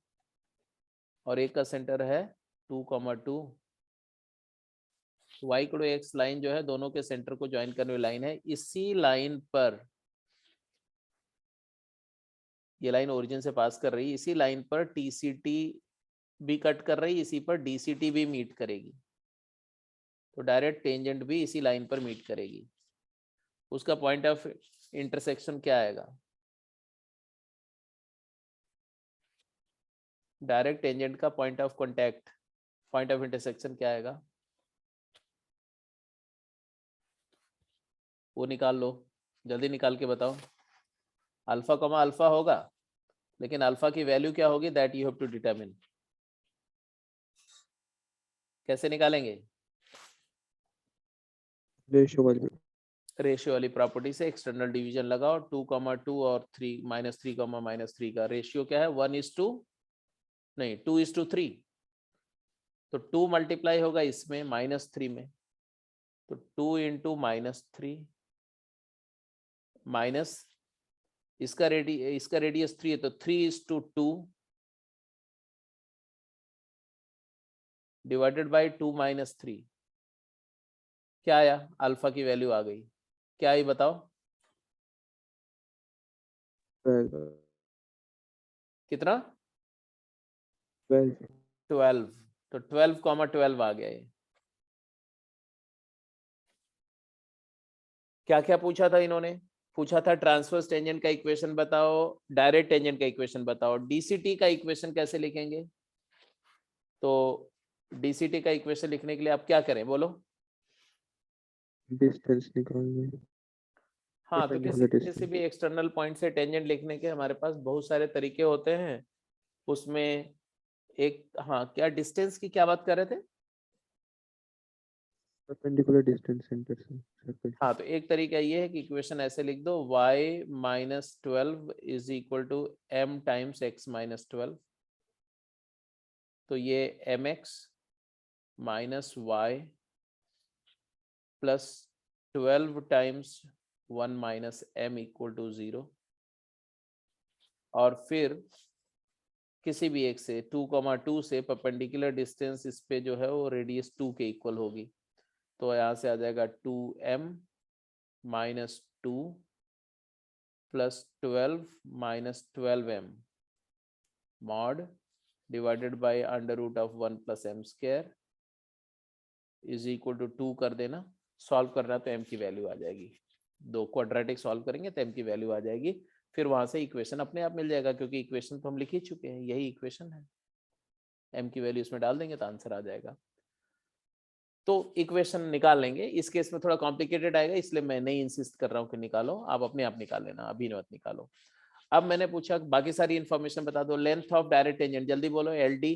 और एक का सेंटर है 2, 2। y equal to x line जो है दोनों के सेंटर को ज्वाइन करने वाली लाइन है। इसी लाइन पर, ये लाइन ओरिजिन से पास कर रही है, इसी लाइन पर TCT भी कट कर रही है, इसी पर DCT भी मीट करेगी। तो डायरेक्ट टेंजेंट भी इसी लाइन पर मीट करेगी। उसका पॉइंट ऑफ इंटरसेक्शन क्या आएगा? डायरेक्ट टेंजेंट का point of contact, point of intersection क्या आएगा? वो निकाल लो, जल्दी निकाल के बताओ। अल्फा कॉमा अल्फा होगा, लेकिन अल्फा की वैल्यू क्या होगी, that you have to determine. कैसे निकालेंगे? रेशियो वाली रेशियो वाली प्रॉपर्टी से एक्सटर्नल डिवीजन लगाओ। 2, 2 और 3, -3, -3 का रेशियो क्या है? 2:3। तो 2 मल्टीप्लाई होगा इसमें -3 में, तो 2 इंटू -3 माइनस इसका रेडियस 3 है, तो 3:2 डिवाइडेड बाई 2 - 3। क्या आया? अल्फा की वैल्यू आ गई। क्या आई बताओ? 12 कितना? 12 12। तो 12, 12 आ गया ये। क्या क्या पूछा था इन्होंने? पूछा था ट्रांसवर्स टेंजेंट का इक्वेशन बताओ, डायरेक्ट टेंजेंट का इक्वेशन बताओ। DCT का इक्वेशन कैसे लिखेंगे? तो DCT का इक्वेशन लिखने के लिए आप क्या करें, बोलो? डिस्टेंस निकालनी हाँ, तो perpendicular किसी distance भी एक्सटर्नल पॉइंट से टेंजेंट लिखने के हमारे पास बहुत सारे तरीके होते हैं। उसमें एक, हाँ, क्या डिस्टेंस की क्या बात कर रहे थे? perpendicular distance center से circle हाँ, तो एक तरीका ये है कि इक्वेशन ऐसे लिख दो, y - 12 is equal to m times x - 12। तो ये mx minus y plus 12 times 1 minus m equal to 0। और फिर किसी भी एक से 2, 2 से परपेंडिकुलर डिस्टेंस इस पे जो है वो रेडियस 2 के इक्वल होगी। तो यहाँ से आ जाएगा 2m - 2 plus 12 - 12m mod divided by √1 + m² is equal to 2 कर देना। सॉल्व करना तो m की वैल्यू आ जाएगी। दो क्वाड्रेटिक सॉल्व करेंगे तो m की वैल्यू आ जाएगी। फिर वहां से इक्वेशन अपने आप मिल जाएगा, क्योंकि इक्वेशन तो हम लिख ही चुके हैं, यही इक्वेशन है। m की वैल्यू इसमें डाल देंगे तो आंसर आ जाएगा। तो इक्वेशन निकाल लेंगे। इस केस में थोड़ा कॉम्प्लिकेटेड आएगा, इसलिए मैं नहीं इंसिस्ट कर रहा हूँ कि निकालो, आप अपने आप निकाल लेना, अभी मत निकालो। अब मैंने पूछा बाकी सारी इंफॉर्मेशन बता दो। लेंथ ऑफ डायरेक्ट टेंजेंट जल्दी बोलो, LD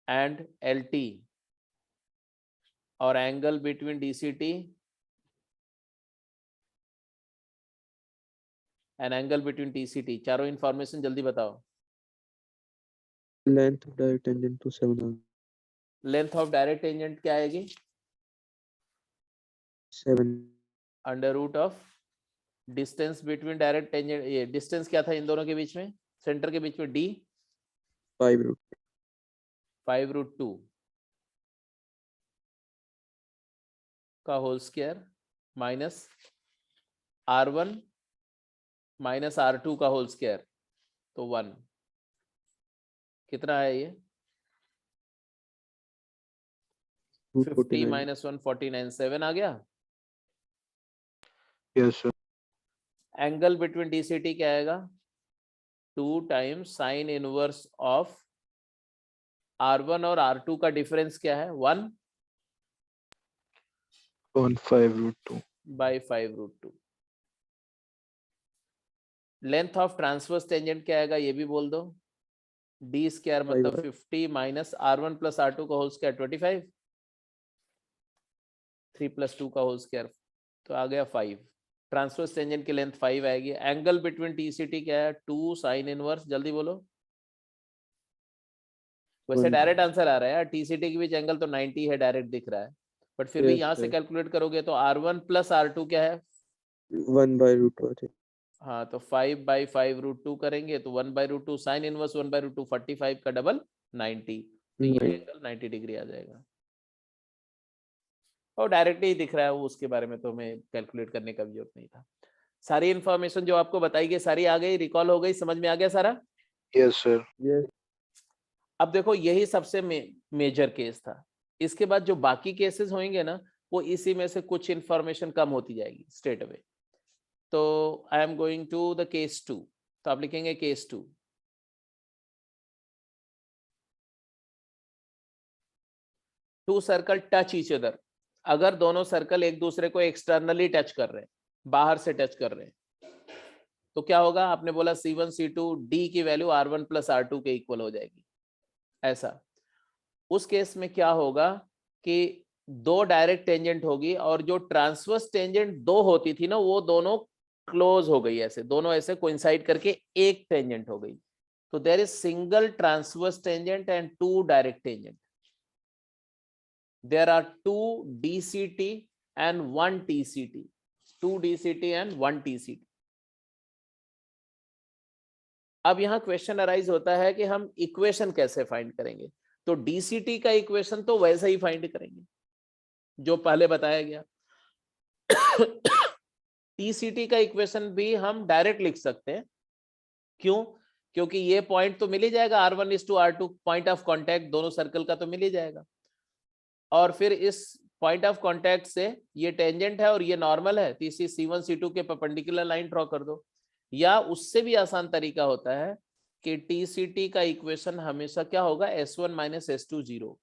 एंड LT, और angle between DCT and angle between TCT। चारों इंफॉर्मेशन जल्दी बताओ। Length of direct tangent to 7 length of direct tangent क्या आएगी? 7 under root of distance between direct tangent, ये डिस्टेंस क्या था इन दोनों के बीच में, सेंटर के बीच में, D 5 root 5√2 का whole square minus R1 minus R2 का होल स्क्वायर, तो 1। कितना है ये? root 50 49 माइनस 1 49, 7 आ गया। Yes sir. Angle between DCT क्या आएगा? 2 times sine inverse of R1 और R2 का डिफरेंस क्या है? 1 5√2 by 5√2। Length of transverse tangent क्या आएगा ये भी बोल दो। D स्क्वायर मतलब 50 माइनस R1 प्लस R2 का होल स्क्वायर 25, 3 प्लस 2 का होल स्क्वायर, तो आ गया 5। ट्रांसवर्स टेंजेंट की लेंथ 5 आएगी। एंगल बिटवीन TCT क्या है? 2 साइन इनवर्स, जल्दी बोलो। वैसे 1 डायरेक्ट आंसर आ रहा है यार, TCT के बीच एंगल तो 90 है, डायरेक्ट दिख रहा है, बट फिर भी Yes, यहाँ से sir. कैलकुलेट करोगे तो R1 प्लस R2 क्या है? 1 by root 2 हाँ, तो 5 बाई 5√2 करेंगे तो 1/√2 साइन इनवर्स 1/√2 45 का डबल 90, तो ये एंगल 90 डिग्री आ जाएगा। और डायरेक्टली ही दिख रहा है वो, उसके बारे में तो हमें कैलकुलेट करने का भी जरूरत नहीं था। सारी इन्फॉर्मेशन जो आपको बताई गई सारी आ गई, रिकॉल हो गई, समझ में आ गया सारा? Yes sir. Yes. अब देखो यही सबसे मेजर केस था। इसके बाद जो बाकी केसेस होंगे ना, वो इसी में से कुछ इंफॉर्मेशन कम होती जाएगी स्ट्रेट अवे। तो I am going to the case 2, तो आप लिखेंगे case 2। Two circle touch each other. अगर दोनों सर्कल एक दूसरे को एक्सटर्नली टच कर रहे हैं, बाहर से टच कर रहे हैं, तो क्या होगा? आपने बोला C1 C2 D की वैल्यू R1 प्लस R2 के इक्वल हो जाएगी, ऐसा। उस केस में क्या होगा कि दो डायरेक्ट टेंजेंट होगी और जो ट्रांसवर्स टेंजेंट दो होती थी ना, वो दोनों क्लोज हो गई, ऐसे दोनों ऐसे कोइंसाइड करके एक टेंजेंट हो गई। तो there is single transverse tangent and 2 direct tangent. There are 2 DCT and 1 TCT. 2 DCT and 1 TCT. अब यहां क्वेश्चन अराइज होता है कि हम इक्वेशन कैसे फाइंड करेंगे। तो DCT का इक्वेशन तो वैसे ही फाइंड करेंगे जो पहले बताया गया। TCT का इक्वेशन भी हम डायरेक्ट लिख सकते हैं। क्यों? क्योंकि ये पॉइंट तो मिल ही जाएगा, R1:R2 पॉइंट ऑफ कांटेक्ट दोनों सर्कल का तो मिल ही जाएगा। और फिर इस पॉइंट ऑफ कांटेक्ट से ये टेंजेंट है और ये नॉर्मल है, तो इसी C1 C2 के परपेंडिकुलर लाइन ड्रॉ कर दो। या उससे भी आसान तरीका होता है कि TCT का इक्वेशन हमेशा क्या होगा? S1 minus S2 0।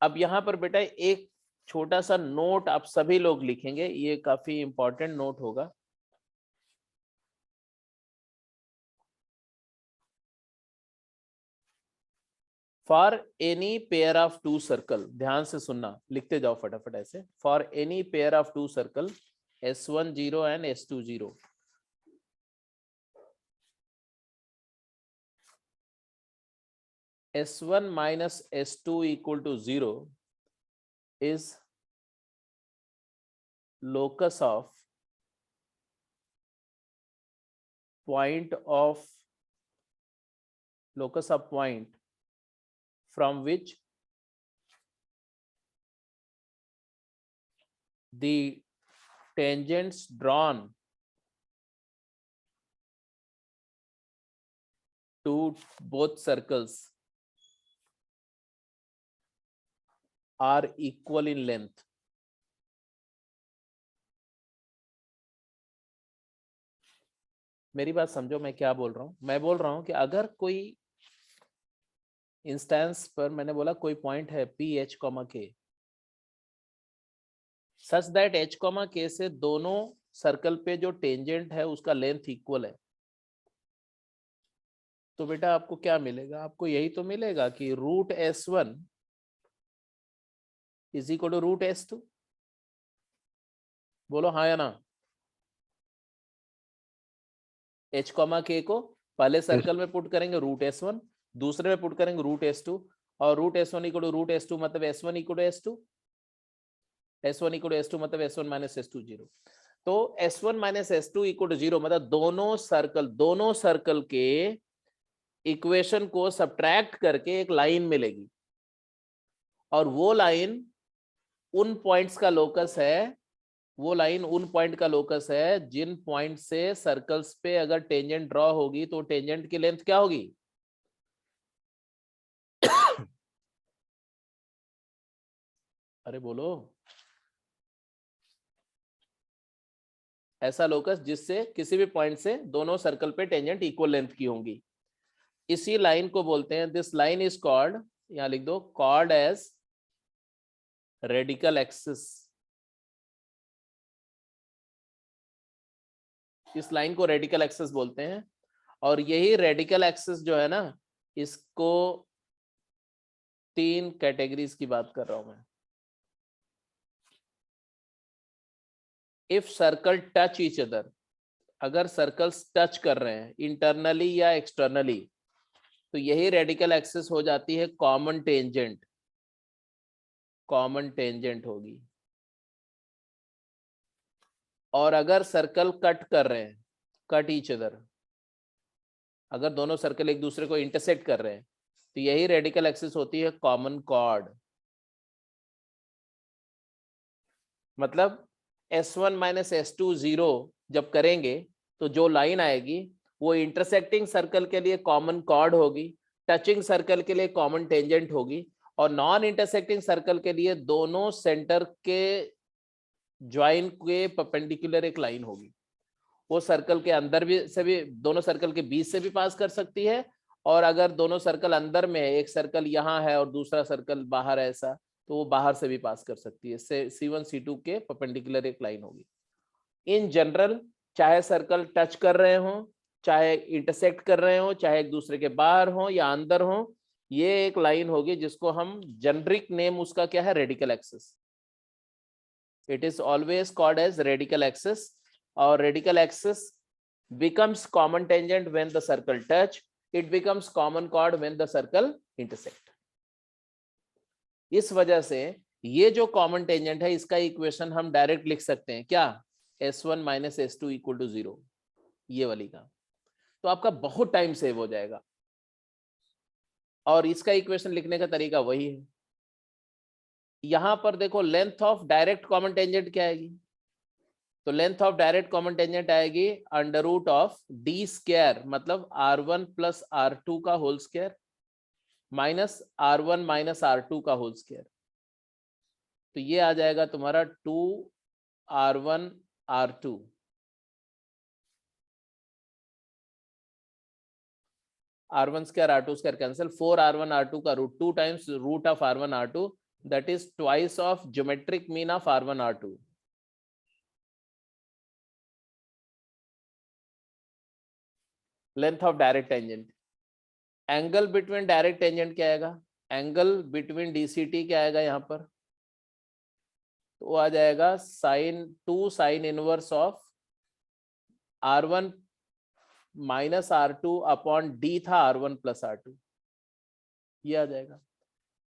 अब यहां पर बेटा एक छोटा सा नोट आप सभी लोग लिखेंगे, ये काफी इंपॉर्टेंट नोट होगा। For any pair of two circle, ध्यान से सुनना, लिखते जाओ फटाफट ऐसे। For any pair of two circle S1 0 and S2 0, S1 minus S2 equal to 0 is locus of point from which the tangents drawn to both circles are equal in length. मेरी बात समझो, मैं क्या बोल रहा हूं। मैं बोल रहा हूं कि अगर कोई इंस्टेंस पर मैंने बोला कोई पॉइंट है P H, K, such that H, K से दोनों सर्कल पे जो टेंजेंट है उसका लेंथ इक्वल है, तो बेटा आपको क्या मिलेगा? आपको यही तो मिलेगा कि root S1 is equal to root S2। बोलो हाँ या ना। h कॉमा k को पहले सर्कल में पुट करेंगे रूट s1, दूसरे में पुट करेंगे रूट s2, और root s1 equal to root s2 मतलब s1 equal to s2, s1 equal to s2 मतलब s1 माइनस s2 0। तो s1 minus s2 equal to 0 मतलब दोनों सर्कल के इक्वेशन को सब्ट्रैक्ट करके एक लाइन मिलेगी, और वो लाइन उन पॉइंट्स का लोकस है, वो लाइन उन पॉइंट का लोकस है जिन पॉइंट से सर्कल्स पे अगर टेंजेंट ड्रॉ होगी तो टेंजेंट की लेंथ क्या होगी? अरे बोलो। ऐसा लोकस जिससे किसी भी पॉइंट से दोनों सर्कल पे टेंजेंट इक्वल लेंथ की होंगी, इसी लाइन को बोलते हैं, दिस लाइन इज कॉल्ड, यहां लिख दो, कॉल्ड एज रेडिकल एक्सिस। इस लाइन को रेडिकल एक्सिस बोलते हैं, और यही रेडिकल एक्सिस जो है ना, इसको 3 कैटेगरीज की बात कर रहा हूं मैं। If circle touch each other, अगर सर्कल्स टच कर रहे हैं इंटरनली या एक्सटर्नली, तो यही रेडिकल एक्सिस हो जाती है कॉमन टेंजेंट, कॉमन टेंजेंट होगी। और अगर सर्कल कट कर रहे हैं, कट ईच अदर, अगर दोनों सर्कल एक दूसरे को इंटरसेक्ट कर रहे हैं, तो यही रेडिकल एक्सिस होती है कॉमन कॉर्ड। मतलब s1 माइनस s2 0 जब करेंगे तो जो लाइन आएगी वो इंटरसेक्टिंग सर्कल के लिए कॉमन कॉर्ड होगी, टचिंग सर्कल के लिए कॉमन टेंजेंट होगी, और नॉन इंटरसेक्टिंग सर्कल के लिए दोनों सेंटर के ज्वाइन के परपेंडिकुलर एक लाइन होगी। वो सर्कल के अंदर भी से भी, दोनों सर्कल के बीच से भी पास कर सकती है, और अगर दोनों सर्कल अंदर में है, एक सर्कल यहाँ है और दूसरा सर्कल बाहर है ऐसा, तो वो बाहर से भी पास कर सकती है। C1 C2 के परपेंडिकुलर एक लाइन होगी। इन जनरल चाहे सर्कल टच कर रहे हो, चाहे इंटरसेक्ट कर रहे हो, चाहे एक दूसरे के बाहर हो या अंदर हो, ये एक लाइन होगी जिसको हम जेनरिक नेम उसका क्या है, radical axis. It is always called as radical axis, और radical axis becomes common tangent when the circle touch, it becomes common chord when the circle intersect। इस वजह से ये जो कॉमन टेंजेंट है इसका इक्वेशन हम डायरेक्ट लिख सकते हैं क्या, s1 minus s2 equal to 0, ये वाली का। तो आपका बहुत टाइम सेव हो जाएगा, और इसका इक्वेशन लिखने का तरीका वही है। यहां पर देखो length of direct common tangent क्या आएगी, तो length of direct common tangent आएगी under root of D square, मतलब r1 प्लस r2 का whole square minus r1 minus r2 का होल स्क्वायर। तो ये आ जाएगा तुम्हारा 2r1 r2, r1 square r2 square cancel, 4r1 r2 का root 2 times root of r1 r2, that is twice of geometric mean of r1 r2। Length of direct tangent. Angle between direct tangent क्या आएगा, angle between DCT क्या आएगा यहाँ पर, तो वो आ जाएगा sign inverse of r1 minus r2 upon d था r1 प्लस r2, ये आ जाएगा।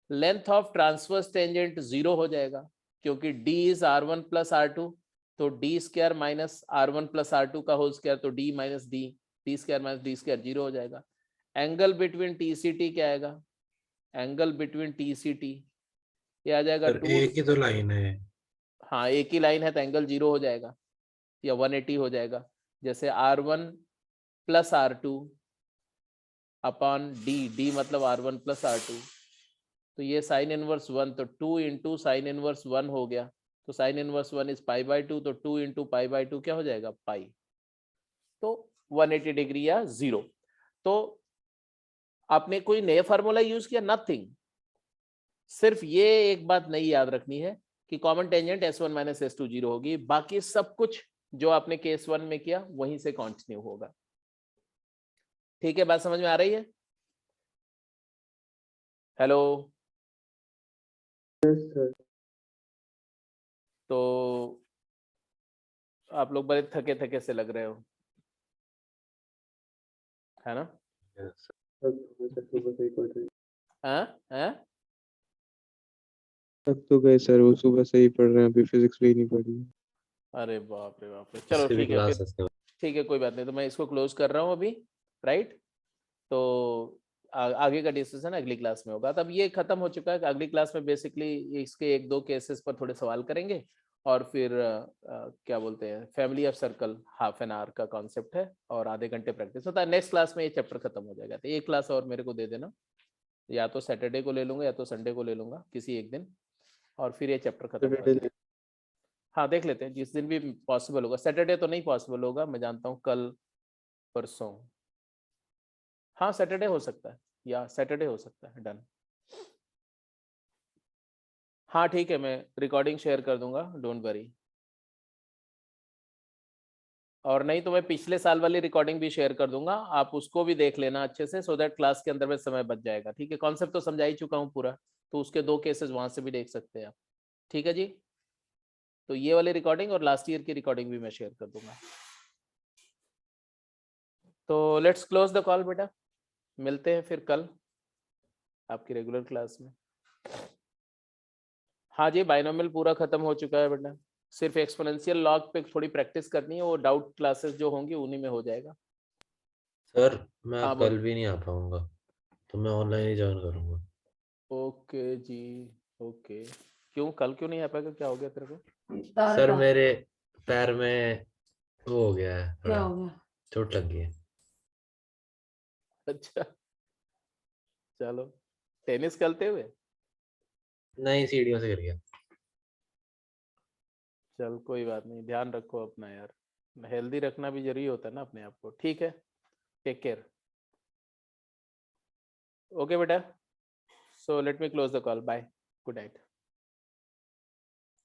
लेंथ ऑफ ट्रांसवर्स टेंजेंट 0 हो जाएगा क्योंकि d is r1 plus r2, तो d square minus r1 plus r2 का होल स्क्वायर, तो d minus d square minus d square 0 हो जाएगा। एंगल बिटवीन TCT क्या आएगा, एंगल बिटवीन TCT ये आ जाएगा सर एक ही तो लाइन है। हाँ एक ही लाइन है तो एंगल 0 हो जाएगा या 180 हो जाएगा। जैसे r1 plus r2 upon d मतलब r1 प्लस r2, तो ये साइन इनवर्स 1, तो 2 इंटू साइन इनवर्स 1 हो गया, तो sine inverse 1 is pi by 2, तो 2 इंटू पाई बाई 2 क्या हो जाएगा, पाई, तो 180 डिग्री या 0। तो आपने कोई नया फार्मूला यूज किया, नथिंग, सिर्फ ये एक बात नहीं याद रखनी है कि common tangent s1 minus s2 0 होगी, बाकी सब कुछ जो आपने केस 1 में किया वहीं से कंटिन्यू होगा। ठीक है, बात समझ में आ रही है? Hello, Yes, sir. तो आप लोग बड़े थके थके से लग रहे हो, है ना? सुबह से ही पढ़ रहे हैं। हाँ? थक तो गए सर, वो सुबह से ही पढ़ रहे हैं, अभी फिजिक्स भी नहीं पढ़ी है। अरे बाप रे, चलो इसकी भी ठीक है क्लास फिर, है इसके बाद। ठीक है कोई बात नहीं, तो मैं इसको क्लोज कर रहा हूँ अभी, राइट? तो आगे का डिस्कशन अगली क्लास में होगा। तब ये खत्म हो चुका है, अगली क्लास में बेसिकली इसके 1-2 केसेस पर थोड़े सवाल करेंगे, और फिर क्या बोलते हैं, family of circle half an hour का कॉन्सेप्ट है, और आधे घंटे प्रैक्टिस होता है। नेक्स्ट क्लास में ये चैप्टर खत्म हो जाएगा। तो एक क्लास और मेरे को दे देना, या तो सैटरडे को ले लूंगा या तो संडे को ले लूंगा, किसी एक दिन, और फिर ये चैप्टर खत्म हो सैटरडे जाएगा। हाँ देख लेते हैं, जिस दिन भी पॉसिबल होगा। सैटरडे तो नहीं पॉसिबल होगा, मैं जानता हूँ, कल परसों, हाँ सैटरडे हो सकता है, या सैटरडे हो सकता है, डन। हाँ ठीक है, मैं रिकॉर्डिंग शेयर कर दूंगा, डोंट वरी। और नहीं तो मैं पिछले साल वाली रिकॉर्डिंग भी शेयर कर दूंगा, आप उसको भी देख लेना अच्छे से, सो दैट क्लास के अंदर में समय बच जाएगा। ठीक है, कॉन्सेप्ट तो समझा ही चुका हूँ पूरा, तो उसके 2 केसेस वहां से भी देख सकते हैं आप। ठीक है जी, तो ये वाली रिकॉर्डिंग और लास्ट ईयर की रिकॉर्डिंग भी मैं शेयर कर दूंगा। तो लेट्स क्लोज द कॉल बेटा, मिलते हैं फिर कल आपकी रेगुलर क्लास में। हाँ जी, बाइनोमियल पूरा खत्म हो चुका है बेटा, सिर्फ एक्सपोनेंशियल लॉग पे थोड़ी प्रैक्टिस करनी है, वो डाउट क्लासेस जो होंगी उन्हीं में हो जाएगा। सर मैं हाँ कल बोल। भी नहीं आ पाऊंगा, तो मैं ऑनलाइन ही ज्वाइन करूंगा। ओके जी, ओके। क्यों, कल क्यों नहीं आ पाएगा, क्या हो गया तेरे को? सर मेरे पैर में वो हो गया है, क्या हो गया? चोट लग गई है। अच्छा, चलो, टेनिस खेलते हुए? नहीं, सीढ़ियों से गिर गया। चल कोई बात नहीं, ध्यान रखो अपना यार, हेल्दी रखना भी जरूरी होता है ना अपने आप को। ठीक है, टेक केयर। ओके बेटा, so let me close the call, bye, good night.